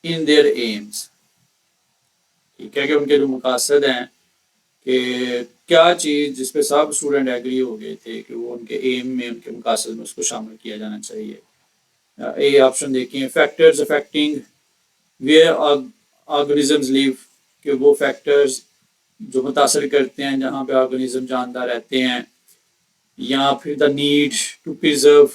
in their aims, ठीक है। कि उनके जो मकासद हैं कि क्या चीज़ जिस पे सब स्टूडेंट एग्री हो गए थे कि वो उनके एम में, उनके मकासद में उसको शामिल किया जाना चाहिए। ए ऑप्शन देखें, factors affecting where organisms live, कि वो फैक्टर्स जो मुतासर करते हैं जहाँ पे ऑर्गेनिज्म जानदार रहते हैं, या फिर the need to preserve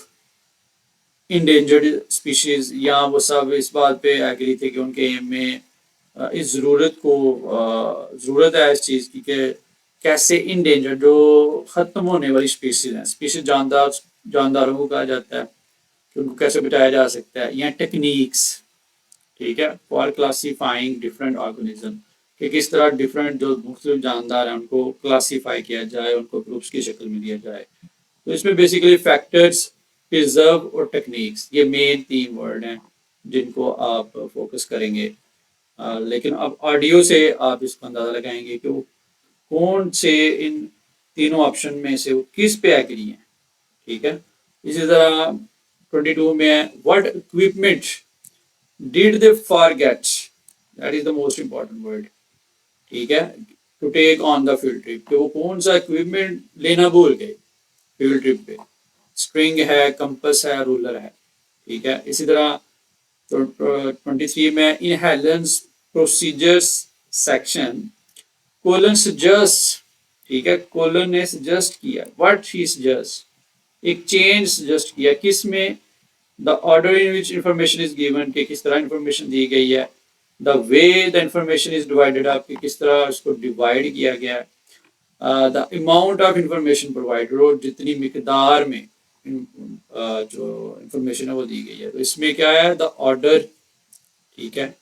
endangered species, या वो सब इस बात पे एग्री थे कि उनके एम में इस ज़रूरत है इस चीज़ की कि कैसे इंडेंजर जो ख़त्म होने वाली स्पीशीज हैं, स्पीशीज जानदारों को कहा जाता है, कि उनको कैसे बचाया जा सकता है, या टेक्निक्स, ठीक है, फॉर क्लासीफाइंग डिफरेंट ऑर्गेनिज्म, कि किस तरह डिफरेंट जो मुख्तलिफ जानदार हैं उनको क्लासीफाई किया जाए, उनको ग्रुप्स की शक्ल में दिया जाए। तो इसमें बेसिकली फैक्टर्स, प्रिजर्व और टेक्निक्स ये मेन 3 वर्ड हैं जिनको आप फोकस करेंगे। लेकिन अब ऑडियो से आप इसका अंदाज़ा लगाएंगे कि वो कौन से इन तीनों ऑप्शन में से वो किस पे एग्री हैं, ठीक है। इसी तरह 22 में है, what equipment did they forget, that is the most important word, ठीक है, to take on the field trip, कि वो कौन सा इक्विपमेंट लेना भूल गए फील्ड ट्रिप पे। स्ट्रिंग है, कंपस है, रूलर है, ठीक है। इसी तरह तो 23 में in Helen's procedures section Colin suggest, ठीक है, कोलन ने सजेस्ट किया, व्हाट ही सजेस्ट, एक चेंज सजेस्ट किया किस में, the order in which information is given, कि किस तरह इंफॉर्मेशन दी गई है, the way the information is divided up, कि किस तरह इसको डिवाइड किया गया है, the amount of information provided, और जितनी मिकदार में जो इंफॉर्मेशन है वो दी गई है। तो इसमें क्या है, द ऑर्डर, ठीक है,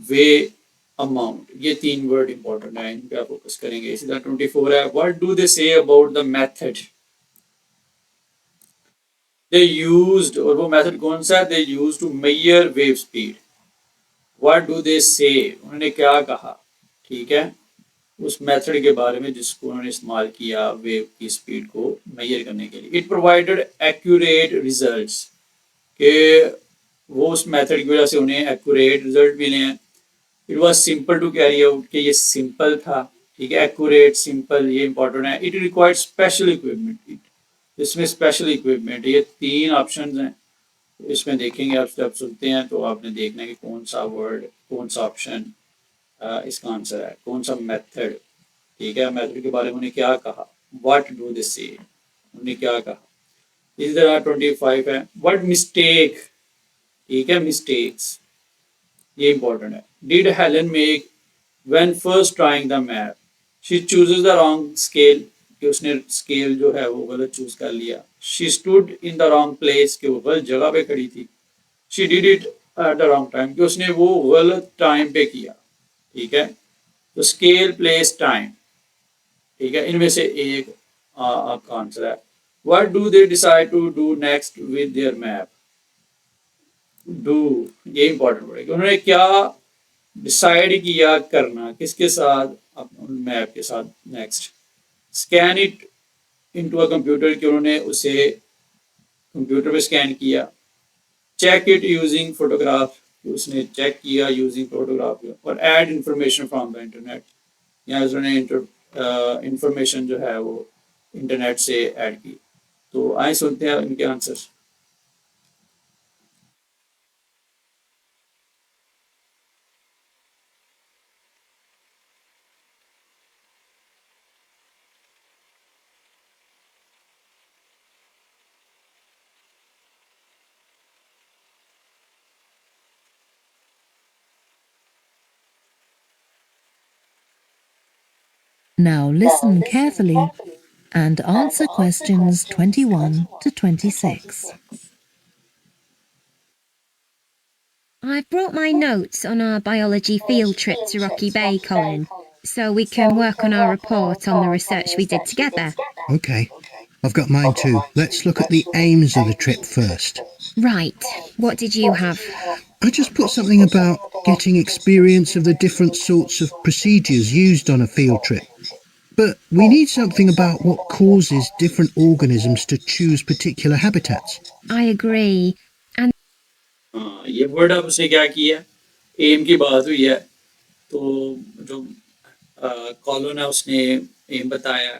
वे, अमाउंट, ये तीन वर्ड इंपॉर्टेंट है, इन पे आप फोकस करेंगे। इसी तरह 24 है, what do they say about the method they used, और वो मेथड कौन सा है, they used to measure wave speed. What do they say, उन्होंने क्या कहा, ठीक है, उस मेथड के बारे में जिसको उन्होंने इस्तेमाल किया वेव की स्पीड को मेजर करने के लिए। इट प्रोवाइडेड एक्यूरेट रिजल्ट्स, के वो उस मेथड की वजह से उन्हें एक्यूरेट रिजल्ट मिले हैं। It was simple to carry out, के ये सिंपल था, ठीक है, एक्यूरेट, सिंपल, ये इंपॉर्टेंट है। इट रिक्वायर्ड स्पेशल इक्विपमेंट, इसमें स्पेशल इक्विपमेंट, ये तीन ऑप्शंस हैं, इसमें देखेंगे आप, स्टेप सुनते हैं तो आपने देखना है कि कौन सा वर्ड, कौन सा ऑप्शन इसका आंसर है, कौन सा मेथड, ठीक है। मेथड के बारे में उन्हें क्या कहा, व्हाट डू दे से, उन्हें क्या कहा। इसी तरह 25 है, व्हाट मिस्टेक, ठीक है, मिस्टेक्स, ये इंपॉर्टेंट है। Did Helen make when first trying the map, she chooses the wrong scale, कि उसने स्केल जो है वो गलत चूज कर लिया। She stood in the wrong place, कि वो गलत जगह पे खड़ी थी। She did it at the wrong time, कि उसने वो गलत टाइम पे किया, ठीक है। तो स्केल, प्लेस, टाइम, ठीक है, इनमें से एक आपका आंसर है। What do they decide to do next with their map, do, ये इंपॉर्टेंट पड़ेगा, उन्होंने क्या डिसाइड किया करना, किसके साथ, मैप के साथ। Next, scan it into a computer, कि उन्होंने उसे कंप्यूटर पे स्कैन किया। चेक इट यूजिंग फोटोग्राफ, उसने चेक किया यूजिंग फोटोग्राफ। और add information from the internet, या उसने इंफॉर्मेशन जो है वो इंटरनेट से ऐड की। तो आइए सुनते हैं इनके answer. Now listen carefully and answer questions 21 to 26. I've brought my notes on our biology field trip to Rocky Bay, Colin, so we can work on our report on the research we did together. Okay, I've got mine too. Let's look at the aims of the trip first. Right, what did you have? I just put something about getting experience of the different sorts of procedures used on a field trip. But we need something about what causes different organisms to choose particular habitats. I agree. हाँ, ये word अब उसने क्या किया, M की बात हुई है, तो जो कॉलन है उसने एम बताया,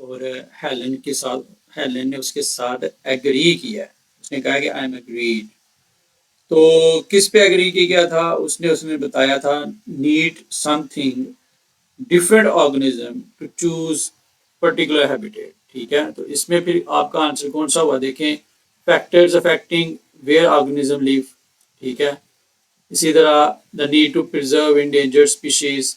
और हेलन ने उसके साथ एग्री किया, उसने कहा कि आई एम एग्रीड। तो किस पे एग्री किया था, उसने बताया था need something different organism to choose particular habitat, ठीक है। तो इसमें फिर आपका आंसर कौन सा हुआ, देखें, factors affecting where organism live, ठीक है। इसी तरह the need to preserve endangered species,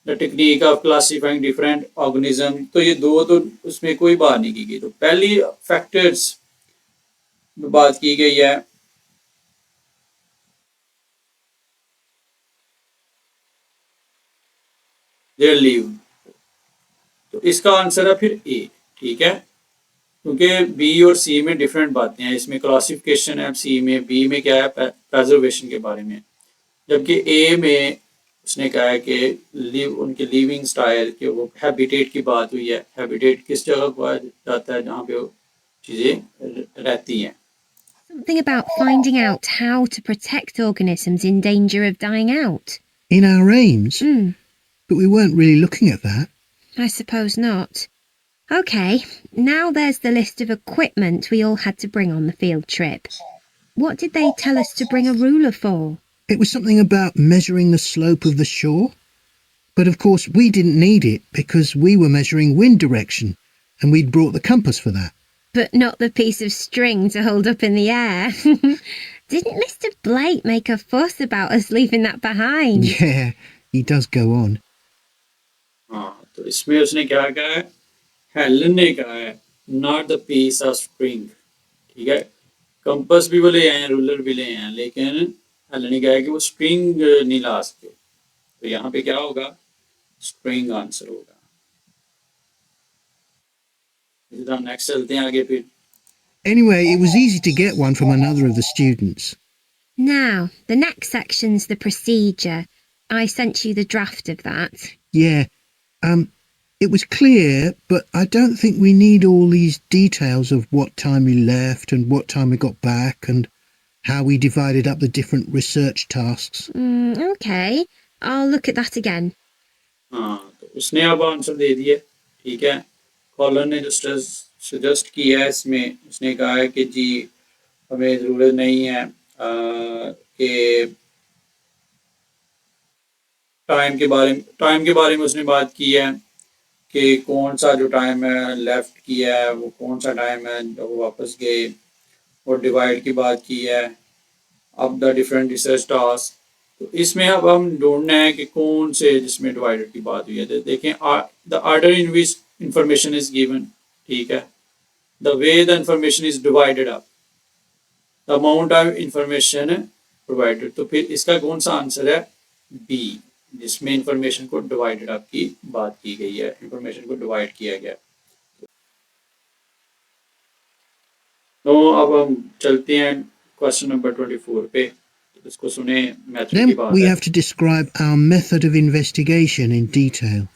the technique of classifying different organism. तो ये दो तो उसमें कोई बात नहीं की गई। तो पहली फैक्टर्स में बात की गई है, देयर लिव, तो इसका आंसर है फिर ए, ठीक है, क्योंकि बी और सी में डिफरेंट बातें हैं। इसमें क्लासिफिकेशन है सी में, बी में क्या है, प्रेजर्वेशन के बारे में, जबकि ए में उसने कहा है कि उनके लिविंग स्टाइल के, वो हैबिटेट की बात हुई है। हैबिटेट किस जगह को जाता है जहाँ पे वो चीज़ें रहती हैं। Something about finding out how to protect organisms in danger of dying out. In our aims? But we weren't really looking at that. I suppose not. Okay, now there's the list of equipment we all had to bring on the field trip. What did they tell us to bring a ruler for? It was something about measuring the slope of the shore. But of course we didn't need it because we were measuring wind direction and we'd brought the compass for that. But not the piece of string to hold up in the air. Didn't Mr. Blake make a fuss about us leaving that behind? Yeah, he does go on. हाँ, तो इसमें उसने क्या कहा है, Helen ने कहा है not the piece of string, ठीक है, कंपास भी वो ले आए हैं, रूलर भी ले आए हैं, लेकिन हेलन ने कहा है कि वो स्ट्रिंग नहीं ला सकते, तो यहाँ पे क्या होगा, स्ट्रिंग आंसर होगा। इसी तरह नेक्स्ट चलते हैं आगे फिर। Anyway, it was easy to get one from another of the students. Now, the next section's the procedure. I sent you the draft of that. Yeah, it was clear, but I don't think we need all these details of what time we left and what time we got back and how we divided up the different research tasks. Okay, I'll look at that again. हाँ, तो उसने अब answer दे दिए, ठीक है। Colon ने जो suggest किया है इसमें, उसने कहा है कि जी हमें ज़रूरत नहीं है कि टाइम के बारे में उसने बात की है कि कौन सा जो टाइम है लेफ्ट किया है, वो कौन सा टाइम है जब वो वापस गए, और डिवाइड की बात की है, अब द डिफरेंट रिसर्च टास्क। तो इसमें अब हम ढूंढना है कि कौन से जिसमें डिवाइडेड की बात हुई है। तो देखें, the order in which information is given, ठीक है, the way the information is divided up, the amount of information provided. तो फिर इसका कौन सा आंसर है, बी, जिसमें इंफॉर्मेशन को डिवाइडेड अप की बात की गई है, इंफॉर्मेशन को डिवाइड किया गया। तो अब हम चलते हैं क्वेश्चन नंबर 24 पे, इसको सुने, मेथड की Then बात we है। have to describe our method of investigation in detail.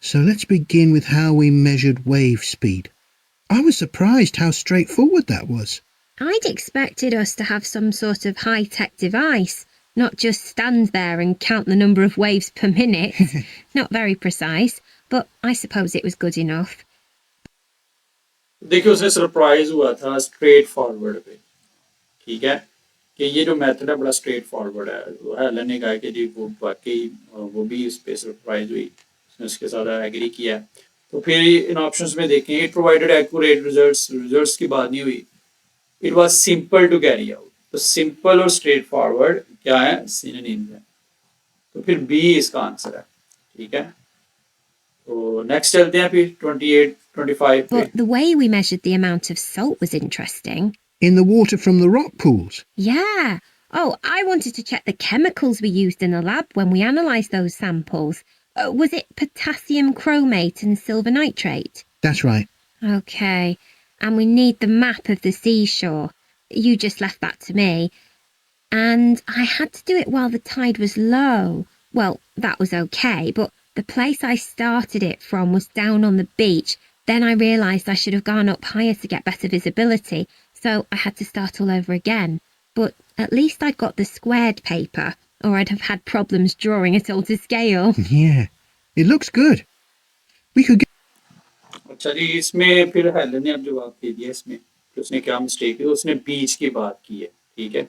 So let's begin with how we measured wave speed. I was surprised how straightforward that was. I'd expected us to have some sort of high-tech device, not just stand there and count the number of waves per minute. Not very precise, but I suppose it was good enough. देखिए, उसे surprise हुआ था straight forward पे, ठीक है, कि ये जो मेथड है बड़ा स्ट्रेट फॉरवर्ड है। वो हेलन ने कहा कि जी वो वाकई वो भी इस पे सरप्राइज हुई, उसने उसके साथ एग्री किया। तो फिर इन ऑप्शंस में देखें, इट प्रोवाइडेड एक्यूरेट रिजल्ट्स की बात नहीं हुई, it was simple to carry out. तो सिंपल और स्ट्रेट फॉरवर्ड क्या है, सिनोनिम्स है, तो फिर बी इसका आंसर है, ठीक है। तो नेक्स्ट चलते हैं फिर 28 25 पे। But the way we measured the amount of salt was interesting. In the water from the rock pools. Yeah. Oh, I wanted to check the chemicals we used in the lab when we analysed those samples. Was it potassium chromate and silver nitrate? That's right. Okay. And we need the map of the seashore. You just left that to me. And I had to do it while the tide was low. Well, that was okay, but the place I started it from was down on the beach. Then I realised I should have gone up higher to get better visibility, so I had to start all over again. But at least I'd got the squared paper, or I'd have had problems drawing it all to scale. Yeah, it looks good. We could get... अच्छा जी, इसमें फिर Helen ने अब जवाब दे दिया इसमें कि उसने क्या मिस्टेक की, उसने बीच की बात की है, ठीक है,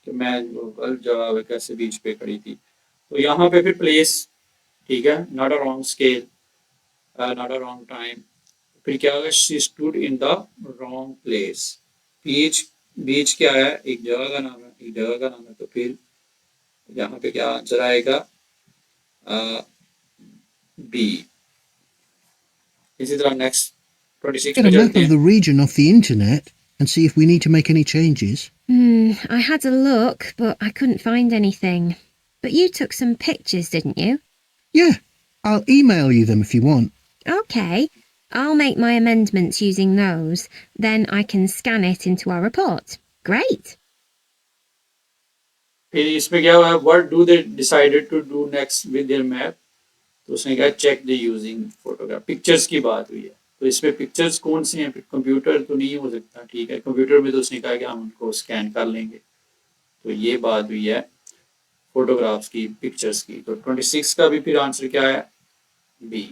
कि मैं गलत जवाब है कैसे बीच पे खड़ी थी। तो यहाँ पे फिर प्लेस, ठीक है, not a wrong scale, not a wrong time, फिर क्या होगा, she stood in the wrong place. Beach, beach क्या है, एक जगह का नाम है, एक जगह का नाम है, तो फिर यहाँ पे क्या आंसर आएगा, बी। इसी तरह नेक्स्ट 26 get पे a map चलते of हैं। the region off the internet and see if we need to make any changes. I had a look, but I couldn't find anything. But you took some pictures, didn't you? Yeah, I'll email you them if you want. Okay. I'll make my amendments using those. Then I can scan it into our report. Great. फिर इसमें क्या हुआ, what do they decided to do next with their map, तो उसने कहा check the using photograph, pictures की बात हुई है। तो इसमें पिक्चर्स कौन सी हैं, कंप्यूटर तो नहीं हो सकता, ठीक है, कंप्यूटर में तो उसने कहा कि हम उनको स्कैन कर लेंगे। तो ये बात हुई है फोटोग्राफ्स की, पिक्चर्स की। तो 26 का भी फिर आंसर क्या है, B.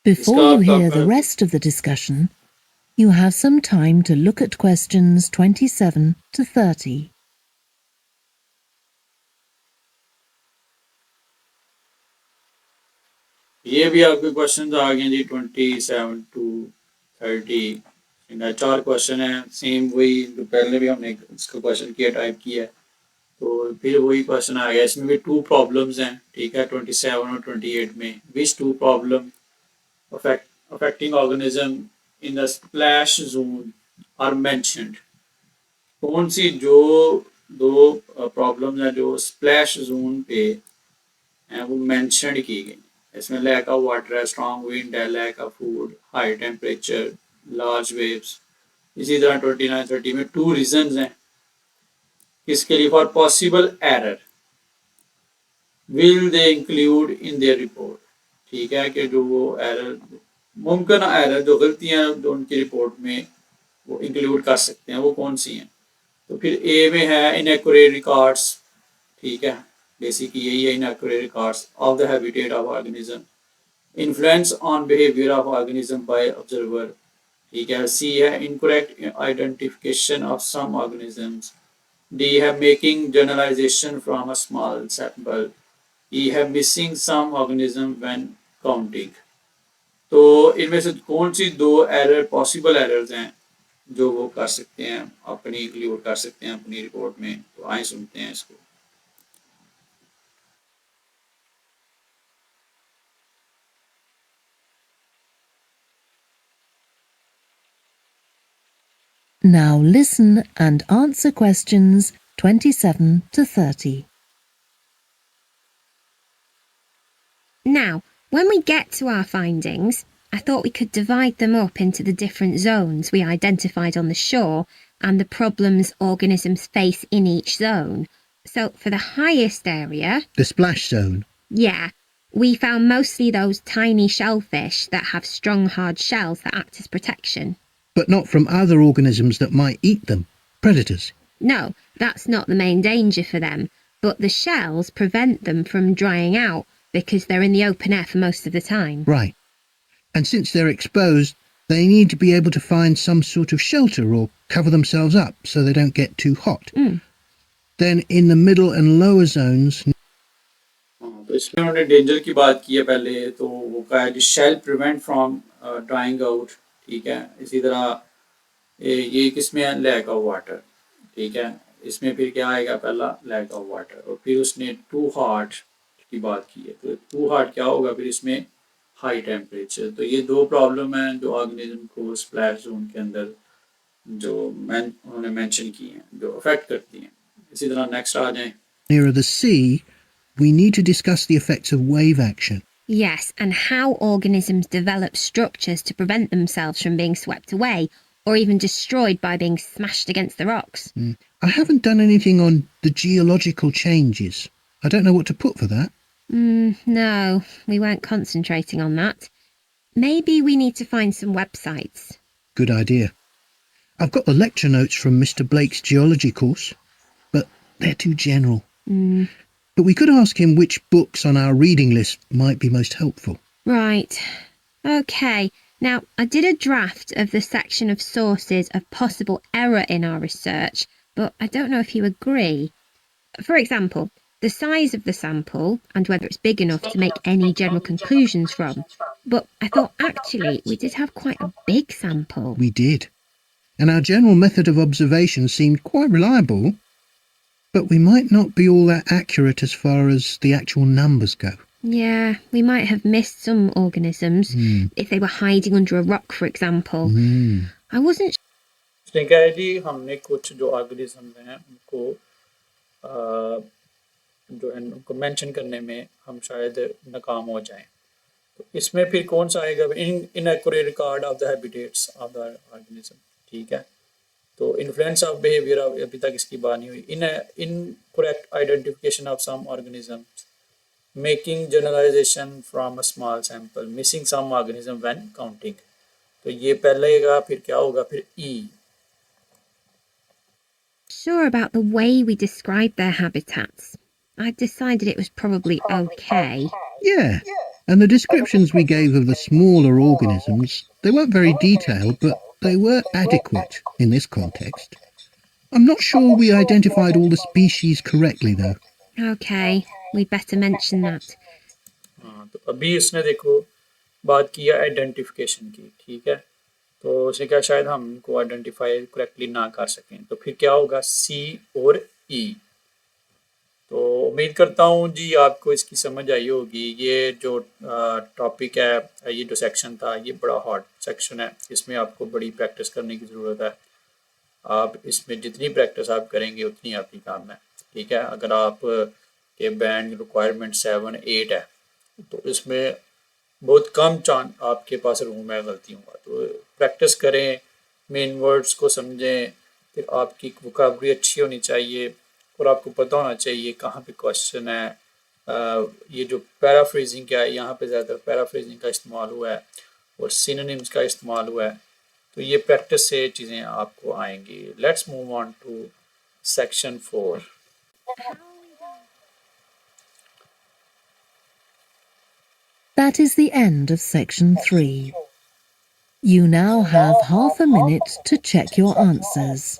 Before you hear the rest of the discussion, you have some time to look at questions 27 to 30. ये भी आपके क्वेश्चन आ गए जी 27 to 30। इनका 4 क्वेश्चन है, सेम वही जो पहले भी हमने इसका क्वेश्चन किया टाइप किया है, तो फिर वही क्वेश्चन आ गया। इसमें भी 2 प्रॉब्लम्स हैं, ठीक है, 27 और 28 में। विच 2 problem affecting organism in the splash zone are mentioned? कौन सी जो 2 प्रॉब्लम्स हैं जो स्प्लैश जोन पे हैं वो मेंशन की गई। इसमें लैक ऑफ वाटर है, स्ट्रॉन्ग विंड है, lack of food, high temperature, large waves. इसी तरह 29-30 में 2 रीजंस हैं किसके लिए, for possible error will they include in their report. ठीक है, कि जो वो एरर, मुमकिन एरर, जो गलतियां जो उनकी रिपोर्ट में वो इंक्लूड कर सकते हैं, वो कौन सी हैं। तो फिर ए में है इनएक्यूरेट रिकॉर्ड्स, ठीक है, बेसिक यही है, inaccurate records of the habitat of organism, influence on behaviour of organism by observer, ठीक है। सी है incorrect identification of some organisms. D है making generalisation from a small sample. E है missing some organism when counting. तो इनमें से कौन सी 2 error possible errors हैं जो वो कर सकते हैं, अपनी इंक्लूड कर सकते हैं अपनी रिपोर्ट में। तो आए सुनते हैं इसको। Now listen and answer questions 27 to 30. Now, when we get to our findings, I thought we could divide them up into the different zones we identified on the shore and the problems organisms face in each zone. So, for the highest area, The splash zone. yeah, we found mostly those tiny shellfish that have strong hard shells that act as protection. But not from other organisms that might eat them. Predators. No, that's not the main danger for them, but the shells prevent them from drying out because they're in the open air for most of the time. Right. And since they're exposed, they need to be able to find some sort of shelter or cover themselves up so they don't get too hot. Then in the middle and lower zones, हाँ, तो इसमें उन्होंने danger की बात की है पहले, तो वो कहा है shell prevent from drying out, ठीक है। इसी तरह ये किसमें है, लैक ऑफ वाटर, ठीक है। इसमें फिर क्या आएगा, पहला लैक ऑफ वाटर, और फिर उसने टू हॉट की बात की है। तो टू हॉट क्या होगा फिर इसमें, हाई टेम्परेचर। तो ये 2 प्रॉब्लम हैं जो ऑर्गेनिज्म को स्प्लैश जोन के अंदर जो उन्होंने मेंशन की हैं, जो अफेक्ट करती हैं। इसी तरह नेक्स्ट आ जाएं। nearer the sea, we need to discuss the effects of wave action. Yes, and how organisms develop structures to prevent themselves from being swept away or even destroyed by being smashed against the rocks. I haven't done anything on the geological changes. I don't know what to put for that. No, we weren't concentrating on that. Maybe we need to find some websites. Good idea. I've got the lecture notes from Mr. Blake's geology course, but they're too general. But we could ask him which books on our reading list might be most helpful. Right. Okay. Now, I did a draft of the section of sources of possible error in our research, but I don't know if you agree. For example, the size of the sample and whether it's big enough to make any general conclusions from. But I thought actually we did have quite a big sample. We did. And our general method of observation seemed quite reliable, but we might not be all that accurate as far as the actual numbers go. Yeah, we might have missed some organisms if they were hiding under a rock, for example. I wasn't उसने कहा है जी हमने कुछ जो organism हैं उनको जो है उनको मेंशन करने में हम शायद नाकाम हो जाएं। तो इसमें फिर कौन सा आएगा, inaccurate record of the habitats of the organism, ठीक है। तो इन्फ्लुएंस ऑफ बिहेवियर, अभी तक इसकी बात नहीं हुई। Incorrect identification of some organisms, making generalisation from a small sample, missing some organism when counting. तो ये पहलेगा, फिर क्या होगा, फिर ई। sure about the way we described their habitats. I decided it was probably okay. Yeah, and the descriptions we gave of the smaller organisms, they weren't very detailed, but they were adequate in this context. I'm not sure we identified all the species correctly, though. Okay, we'd better mention that. हाँ, तो अभी उसने देखो बात की है identification की, ठीक है। तो उससे क्या शायद हम उनको आइडेंटिफाई करेक्टली ना कर सकें, तो फिर क्या होगा, सी और ई। तो उम्मीद करता हूँ जी आपको इसकी समझ आई होगी। ये जो टॉपिक है, ये जो सेक्शन था, ये बड़ा हार्ड सेक्शन है, इसमें आपको बड़ी प्रैक्टिस करने की ज़रूरत है। आप इसमें जितनी प्रैक्टिस आप करेंगे उतनी आपकी काम है, ठीक है। अगर आप के बैंड रिक्वायरमेंट 7-8 है, तो इसमें बहुत कम चांस आपके पास रूम है गलतियों का। तो प्रैक्टिस करें, मेन वर्ड्स को समझें, फिर आपकी वोकैबुलरी अच्छी होनी चाहिए और आपको पता होना चाहिए कहाँ पे क्वेश्चन है। ये जो पैराफ्रेजिंग क्या है, यहाँ पे ज़्यादातर पैराफ्रेजिंग का इस्तेमाल हुआ है और सिनोनिम्स का इस्तेमाल हुआ है। तो ये प्रैक्टिस से चीज़ें आपको आएंगी। Let's move on to section 4। That is the end of section 3. You now have half a minute to check your answers.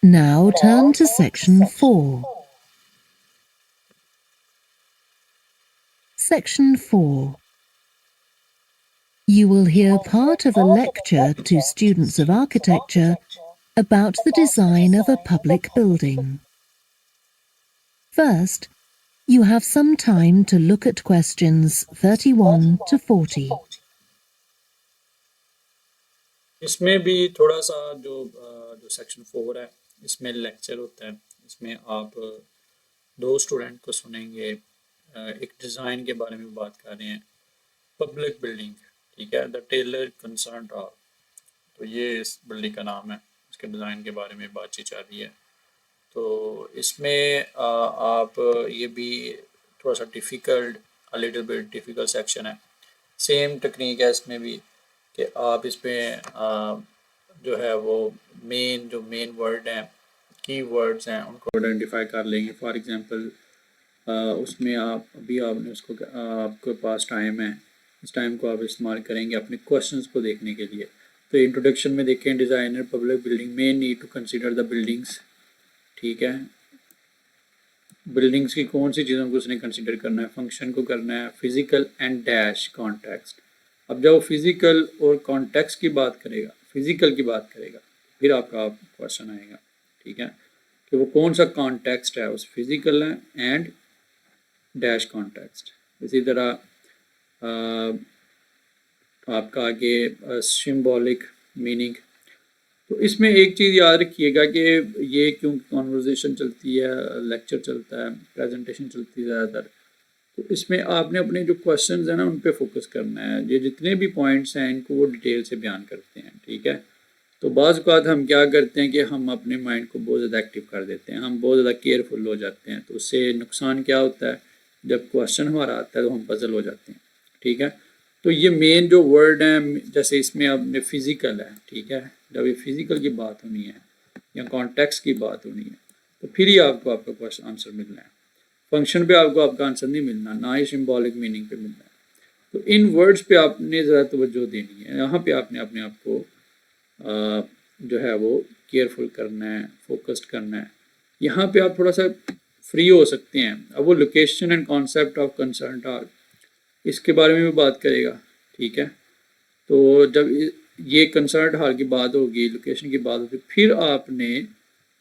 Now turn to section 4. Section 4. You will hear part of a lecture to students of architecture about the design of a public building. First, you have some time to look at questions 31 to 40. इसमें भी थोड़ा सा जो section 4 है, इसमें lecture होता है। इसमें आप दो स्टूडेंट को सुनेंगे, एक डिज़ाइन के बारे में बात कर रहे हैं, पब्लिक बिल्डिंग, ठीक है, द टेलर कंसर्न हॉल। तो ये इस बिल्डिंग का नाम है, इसके डिज़ाइन के बारे में बातचीत चल रही है। तो इसमें आप ये भी थोड़ा सा difficult, a little bit difficult section है। सेम टेक्निक है इसमें भी कि आप इसमें जो है वो मेन वर्ड हैं, की वर्ड्स हैं, उनको आइडेंटिफाई कर लेंगे। फॉर एग्जांपल उसमें आप अभी आपने उसको आपके पास टाइम है, इस टाइम को आप इस्तेमाल करेंगे अपने क्वेश्चंस को देखने के लिए। तो इंट्रोडक्शन में देखें, डिज़ाइनर पब्लिक बिल्डिंग में need to consider the buildings, ठीक है। बिल्डिंग्स की कौन सी चीज़ों को उसने कंसिडर करना है, फंक्शन को करना है, फिजिकल एंड डैश कॉन्टेक्स्ट। अब जब वो फिजिकल और कॉन्टेक्स्ट की बात करेगा, फिजिकल की बात करेगा, फिर आपका क्वेश्चन आएगा, ठीक है, कि वो कौन सा कॉन्टेक्स्ट है, उस फिजिकल है एंड डैश कॉन्टेक्स्ट। इसी तरह आपका आगे सिंबॉलिक मीनिंग। तो इसमें एक चीज़ याद रखिएगा कि ये क्योंकि कॉन्वर्जेशन चलती है, लेक्चर चलता है, प्रेजेंटेशन चलती है ज़्यादातर, तो इसमें आपने अपने जो क्वेश्चंस हैं ना उन पे फोकस करना है। ये जितने भी पॉइंट्स हैं इनको वो डिटेल से बयान करते हैं, ठीक है। तो बाज़ औक़ात हम क्या करते हैं कि हम अपने माइंड को बहुत ज़्यादा एक्टिव कर देते हैं, हम बहुत ज़्यादा केयरफुल हो जाते हैं। तो उससे नुकसान क्या होता है, जब क्वेश्चन हमारा आता है तो हम पजल हो जाते हैं, ठीक है। तो ये मेन जो वर्ड हैं, जैसे इसमें आपने फिज़िकल है, ठीक है, जब ये फिज़िकल की बात होनी है या कॉन्टेक्स्ट की बात होनी है तो फिर ही आपको आपका क्वेश्चन आंसर मिलना है। फंक्शन पे आपको आपका आंसर नहीं मिलना, ना ही सिंबॉलिक मीनिंग पे मिलना है। तो इन वर्ड्स पे आपने ज़रा तवज्जो देनी है। यहाँ पे आपने अपने आप को जो है वो केयरफुल करना है, फोकस्ड करना है। यहाँ पे आप थोड़ा सा फ्री हो सकते हैं। अब वो location and concept of concern hall, इसके बारे में भी बात करेगा, ठीक है। तो जब ये कंसर्न हॉल की बात होगी, लोकेशन की बात होगी, फिर आपने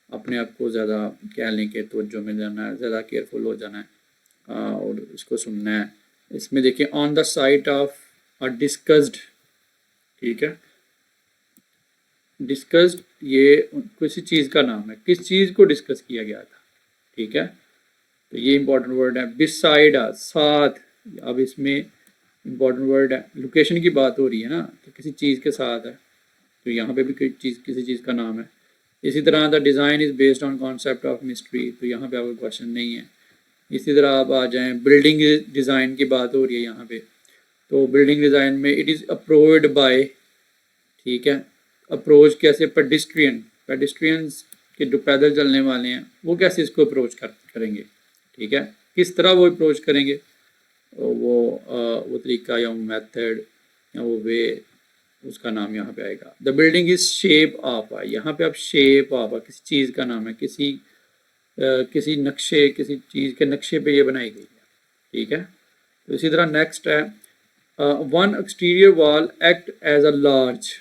अपने आप को ज़्यादा कह लें कि तवज्जो में जाना है, ज़्यादा केयरफुल हो जाना है और इसको सुनना है। इसमें देखिए, on the site of a discussed, ठीक है, डिस्कस्ड ये किसी चीज़ का नाम है, किस चीज़ को डिस्कस किया गया था, ठीक है। तो ये इंपॉर्टेंट वर्ड है। बिसाइड, साथ, अब इसमें इंपॉर्टेंट वर्ड है। लोकेशन की बात हो रही है ना, तो किसी चीज़ के साथ है, तो यहाँ पे भी किसी चीज़ का नाम है। इसी तरह the design is based on concept of mystery, तो यहाँ पे आपका क्वेश्चन नहीं है। इसी तरह आप आ जाएं, बिल्डिंग डिज़ाइन की बात हो रही है यहाँ पे, तो बिल्डिंग डिज़ाइन में इट इज़ अप्रूव्ड बाय, ठीक है, अप्रोच कैसे पेडिस्ट्रियंस के जो पैदल चलने वाले हैं वो कैसे इसको अप्रोच करेंगे, ठीक है, किस तरह वो अप्रोच करेंगे, वो तरीका या वो मेथड या वो वे, उसका नाम यहाँ पे आएगा। The building is shape of, यहाँ पे आप शेप ऑफ किसी चीज़ का नाम है, किसी नक्शे, किसी चीज़ के नक्शे पे ये बनाई गई है, ठीक है। तो इसी तरह नेक्स्ट है one exterior wall act as a large,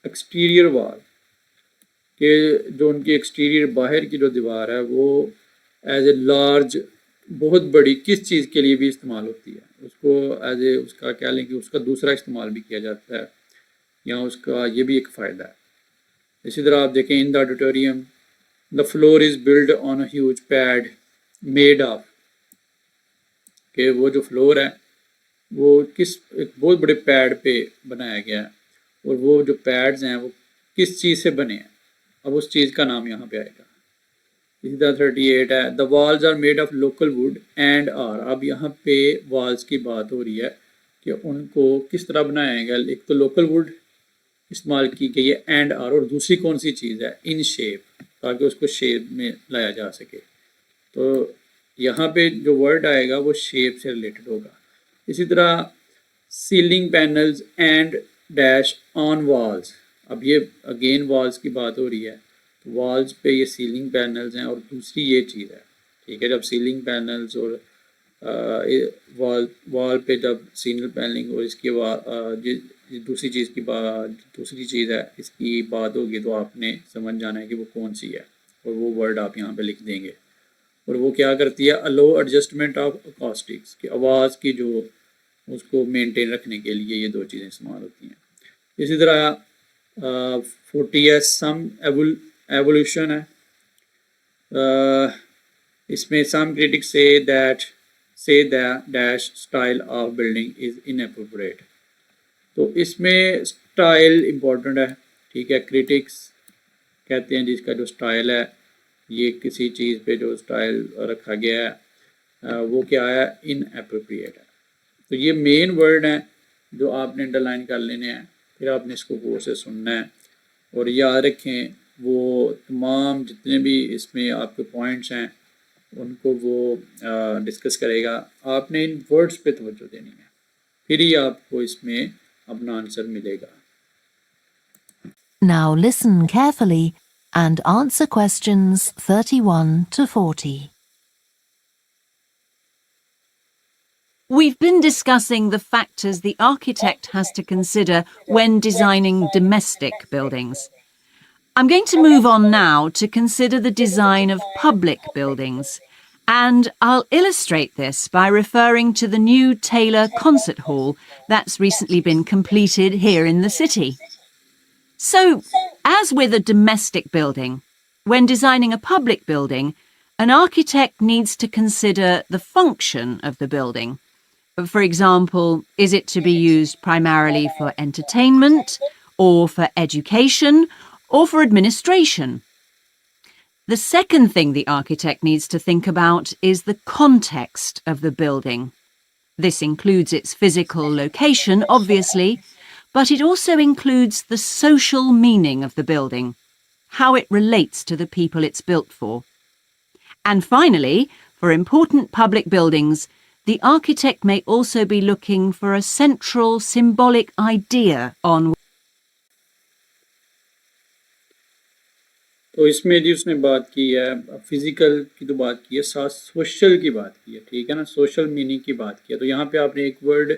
exterior wall के जो उनकी एक्सटीरियर बाहर की जो दीवार है वो एज ए लार्ज, बहुत बड़ी, किस चीज़ के लिए भी इस्तेमाल होती है, उसको एज ए उसका कह लें कि उसका दूसरा इस्तेमाल भी किया जाता है, या उसका ये भी एक फ़ायदा है। इसी तरह आप देखें in the auditorium the floor is build on a huge pad made of, कि वो जो फ्लोर है वो किस एक बहुत बड़े पैड पे बनाया गया है, और वो जो पैड्स हैं वो किस चीज़ से बने हैं, अब उस चीज़ का नाम यहाँ पे आएगा। इसी तरह 38 है the walls are made of local wood and are, अब यहाँ पे वॉल्स की बात हो रही है कि उनको किस तरह बनाया गया, एक तो लोकल वुड इस्तेमाल की गई है एंड आर, और दूसरी कौन सी चीज़ है, इन शेप, ताकि उसको शेप में लाया जा सके। तो यहाँ पे जो वर्ड आएगा वो शेप से रिलेटेड होगा। इसी तरह ceiling panels and dash on walls, अब ये अगेन वॉल्स की बात हो रही है, तो वॉल्स पे ये सीलिंग पैनल्स हैं और दूसरी ये चीज़ है, ठीक है। जब सीलिंग पैनल्स और वॉल पे जब सीलिंग पैनलिंग और इसके दूसरी चीज़ की बात, दूसरी चीज़ है इसकी बात होगी, तो आपने समझ जाना है कि वो कौन सी है, और वो वर्ड आप यहाँ पे लिख देंगे। और वो क्या करती है, अलो एडजस्टमेंट ऑफ अकॉस्टिक्स, की आवाज़ की जो उसको मेंटेन रखने के लिए ये दो चीज़ें इस्तेमाल होती हैं। इसी तरह 40 है सम एवोल्यूशन है, इसमें सम क्रिटिक्स से dash style of building is inappropriate, तो इसमें स्टाइल इम्पोर्टेंट है, ठीक है। क्रिटिक्स कहते हैं जिसका जो स्टाइल है, ये किसी चीज़ पे जो स्टाइल रखा गया है वो क्या है, इनएप्रोप्रिएट है। तो ये मेन वर्ड हैं जो आपने अंडरलाइन कर लेने हैं, फिर आपने इसको गौर से सुनना है और याद रखें वो तमाम जितने भी इसमें आपके पॉइंट्स हैं उनको वो डिस्कस करेगा, आपने इन वर्ड्स पे तवज्जो देनी है, फिर ही आपको इसमें अपना आंसर मिलेगा। Now listen carefully and answer questions 31 to 40. We've been discussing the factors the architect has to consider when designing domestic buildings. I'm going to move on now to consider the design of public buildings, and I'll illustrate this by referring to the new Taylor Concert Hall that's recently been completed here in the city. So, as with a domestic building, when designing a public building, an architect needs to consider the function of the building. For example, is it to be used primarily for entertainment, or for education, or for administration? The second thing the architect needs to think about is the context of the building. This includes its physical location, obviously, but it also includes the social meaning of the building, how it relates to the people it's built for. And finally, for important public buildings, the architect may also be looking for a central symbolic idea on. तो इसमें जी उसने बात की है physical की, तो बात की है, साथ सोशल की बात की है, ठीक है ना, सोशल मीनिंग की बात की है। तो यहाँ पे आपने एक वर्ड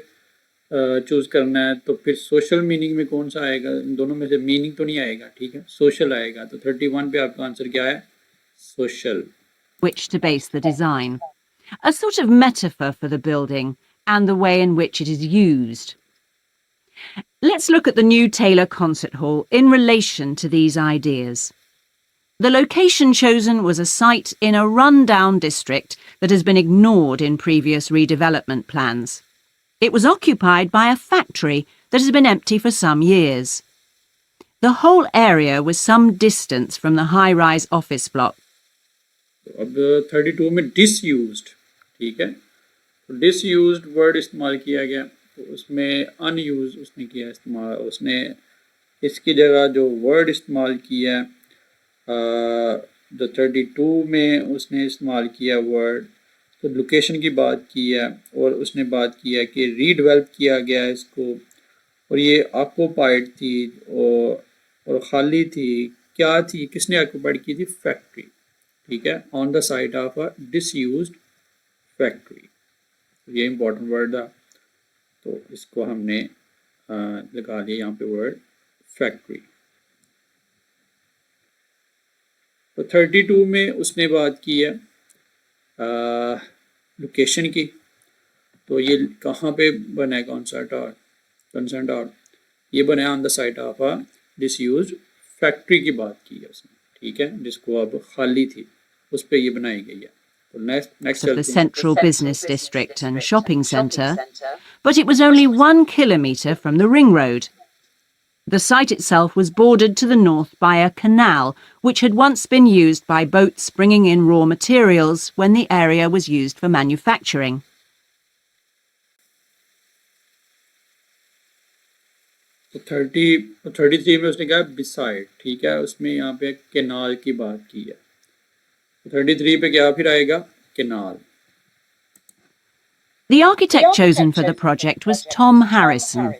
चूज़ करना है, तो फिर सोशल मीनिंग में कौन सा आएगा, इन दोनों में से मीनिंग तो नहीं आएगा, ठीक है, सोशल आएगा। तो 31 पे आपका आंसर क्या है, social. Which to base the design. A sort of metaphor for the building and the way in which it is used. Let's look at the new Taylor Concert Hall in relation to these ideas. The location chosen was a site in a run-down district that has been ignored in previous redevelopment plans. It was occupied by a factory that has been empty for some years. The whole area was some distance from the high-rise office block. अब 32 में डिसयूज्ड, ठीक है, तो डिसयूज्ड word इस्तेमाल किया गया, तो उसमें अनयूज उसने किया इस्तेमाल, उसने इसकी जगह जो वर्ड इस्तेमाल किया है जो 32 में उसने इस्तेमाल किया वर्ड, तो लोकेशन की बात की है और उसने बात की है कि रीडेवलप किया गया है इसको, और ये ऑक्यूपाइड थी और खाली थी। क्या थी, किसने ऑक्यूपाइड की थी? फैक्ट्री। ठीक है, on the site of a disused factory. ये इंपॉर्टेंट वर्ड था, तो इसको हमने लगा लिया यहाँ पे वर्ड फैक्ट्री। तो 32 में उसने बात की है लोकेशन की, तो ये कहाँ पे बना है? कंसर्न आर ये बना है on the site of a disused factory की बात की है उसने। ठीक है, जिसको अब खाली थी उस पर ये बनाई गई है। तो next Of the central business district and shopping centre, but it was only 1 kilometre from the ring road. The site itself was bordered to the north by a canal, which had once been used by boats bringing in raw materials when the area was used for manufacturing. तो 33 में उसने कहा beside. ठीक है, उसमें यहाँ पे canal की बात की है। तो 33 पे क्या फिर आएगा? Canal. The architect chosen for the project was Tom Harrison.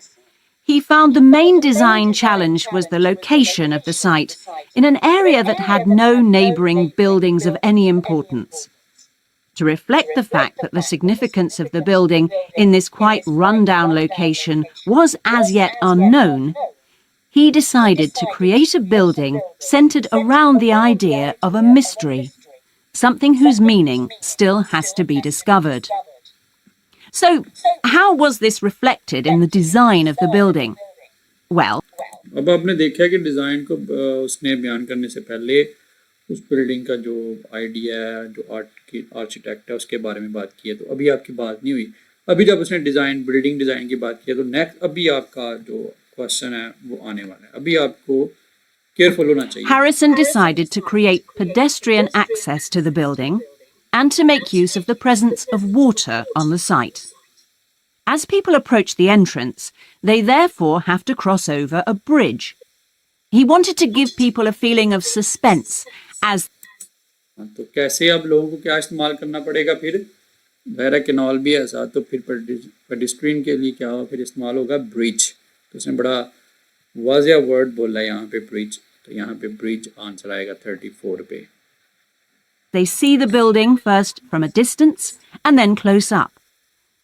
He found the main design challenge was the location of the site in an area that had no neighbouring buildings of any importance. To reflect the fact that the significance of the building in this quite run-down location was as yet unknown, he decided to create a building centred around the idea of a mystery, something whose meaning still has to be discovered. So, how was this reflected in the design of the building? Well, अब आपने देखा कि design को उसने बयान करने से पहले उस बिल्डिंग का जो आइडिया है, जो आर्किटेक्ट है, उसके बारे में बात की है। तो अभी आपकी बात नहीं हुई। अभी जब उसने बिल्डिंग डिज़ाइन की बात की है, तो नेक्स्ट अभी आपका जो क्वेश्चन है वो आने वाला है। अभी आपको केयरफुल होना चाहिए। Harrison decided to create pedestrian access to the building and to make use of the presence of water on the site. As people approach the entrance, they therefore have to cross over a bridge. He wanted to give people a feeling of suspense as तो कैसे अब लोगों को क्या इस्तेमाल करना पड़ेगा फिर? बहरा केनाल भी है साथ, तो फिर पेडिस्ट्रियन के लिए क्या फिर इस्तेमाल होगा? ब्रिज। तो उसने बड़ा वाज़िया वर्ड बोला है यहाँ पे, ब्रिज। तो यहाँ पे ब्रिज आंसर आएगा 34 पे। they see the building first from a distance and then close up.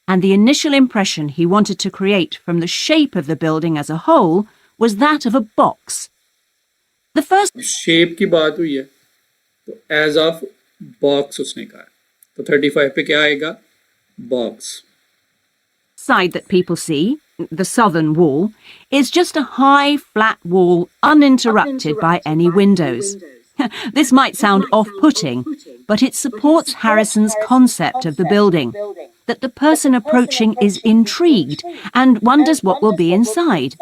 And the initial impression he wanted to create from the shape of the building as a whole was that of a box. The first shape की बात हुई है, तो as of box उसने कहा। तो 35 पे क्या आएगा? Box. side that people see, the southern wall, is just a high, flat wall uninterrupted by any windows. This might sound off-putting, but it supports Harrison's concept of the building, that the person approaching is intrigued and wonders what will be inside.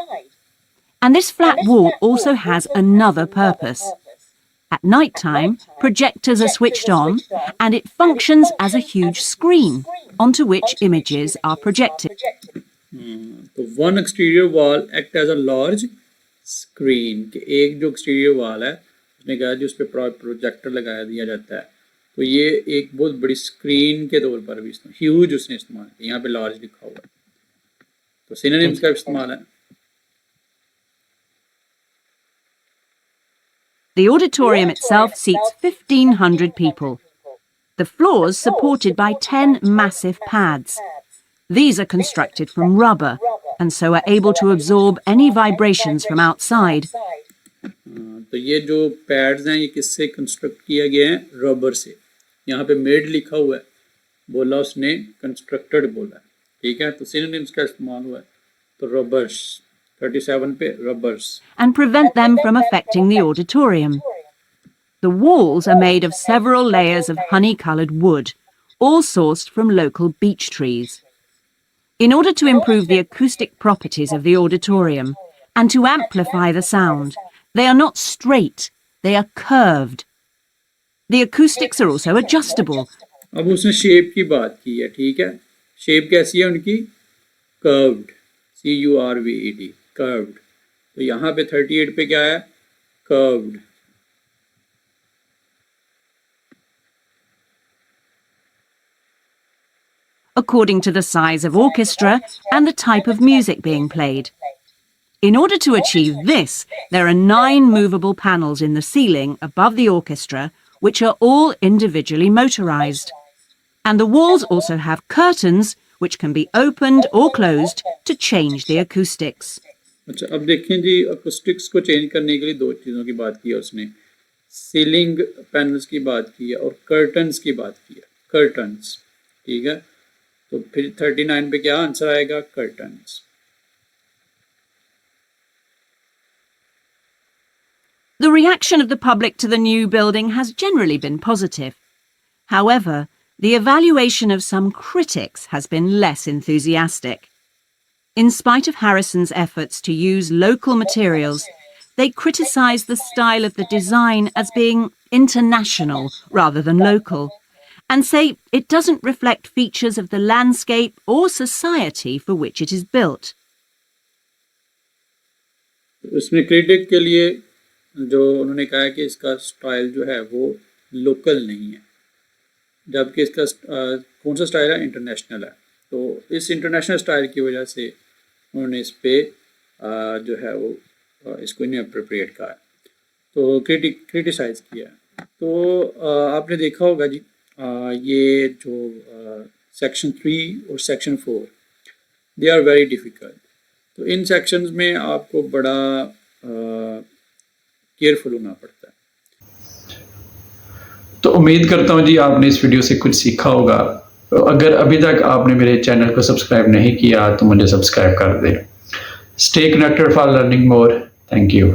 And this flat wall also has another purpose. At night time, projectors are switched on and it functions as a huge screen onto which images are projected. तो one exterior wall act as a large screen, कि एक जो exterior wall है उसने कहा जी उस पर projector लगा दिया जाता है, तो ये एक बहुत बड़ी स्क्रीन के तौर पर भी ह्यूज उसने इस्तेमाल किया। यहाँ पे लार्ज लिखा हुआ है, तो सिनोनिम्स का इस्तेमाल है। The auditorium itself seats 1,500 people. The floors supported by 10 massive pads. These are constructed from rubber and so are able to absorb any vibrations from outside. तो ये जो पैड्स हैं ये किससे कंस्ट्रक्ट किया गया है? रबर से। यहाँ पे मेड लिखा हुआ है, बोला उसने कंस्ट्रक्टेड बोला है। ठीक है, तो सिनोनिम्स का इस्तेमाल हुआ है, तो रबर्स। 37 पे rubbers. And prevent them from affecting the auditorium. The walls are made of several layers of honey-coloured wood, all sourced from local beech trees. In order to improve the acoustic properties of the auditorium and to amplify the sound, they are not straight, they are curved. The acoustics are also adjustable. अब उसने shape की बात की है, ठीक है। Shape कैसी है उनकी? Curved, CURVED, curved. तो यहाँ पे 38 पे क्या है, curved. according to the size of orchestra and the type of music being played. In order to achieve this, there are 9 movable panels in the ceiling above the orchestra, which are all individually motorized. And the walls also have curtains, which can be opened or closed to change the acoustics. अच्छा, अब देखें जी, Acoustics को change करने के लिए 2 चीज़ों की बात की है उसने, सीलिंग पैनल्स की बात की है और कर्टन्स की बात की है, कर्टन्स, ठीक है। तो फिर 39 पे क्या आंसर आएगा, curtains. The reaction of the public to the new building has generally been positive. However, the evaluation of some critics has been less enthusiastic. In spite of Harrison's efforts to use local materials, they criticise the style of the design as being international rather than local, and say it doesn't reflect features of the landscape or society for which it is built. उसमें critic के लिए जो उन्होंने कहा है कि इसका style जो है वो लोकल नहीं है, जबकि इसका कौन सा स्टाइल है, इंटरनेशनल है। तो इस इंटरनेशनल स्टाइल की वजह से उन्होंने इस पे जो है वो इसको इनअप्रोप्रिएट कहा है, तो क्रिटिसाइज किया है। तो आपने देखा होगा जी, ये जो सेक्शन 3 और section 4 they are very difficult. तो इन सेक्शंस में आपको बड़ा केयरफुल होना पड़ता है। तो उम्मीद करता हूँ जी आपने इस वीडियो से कुछ सीखा होगा। अगर अभी तक आपने मेरे चैनल को सब्सक्राइब नहीं किया तो मुझे सब्सक्राइब कर दें। Stay connected for learning more. Thank you.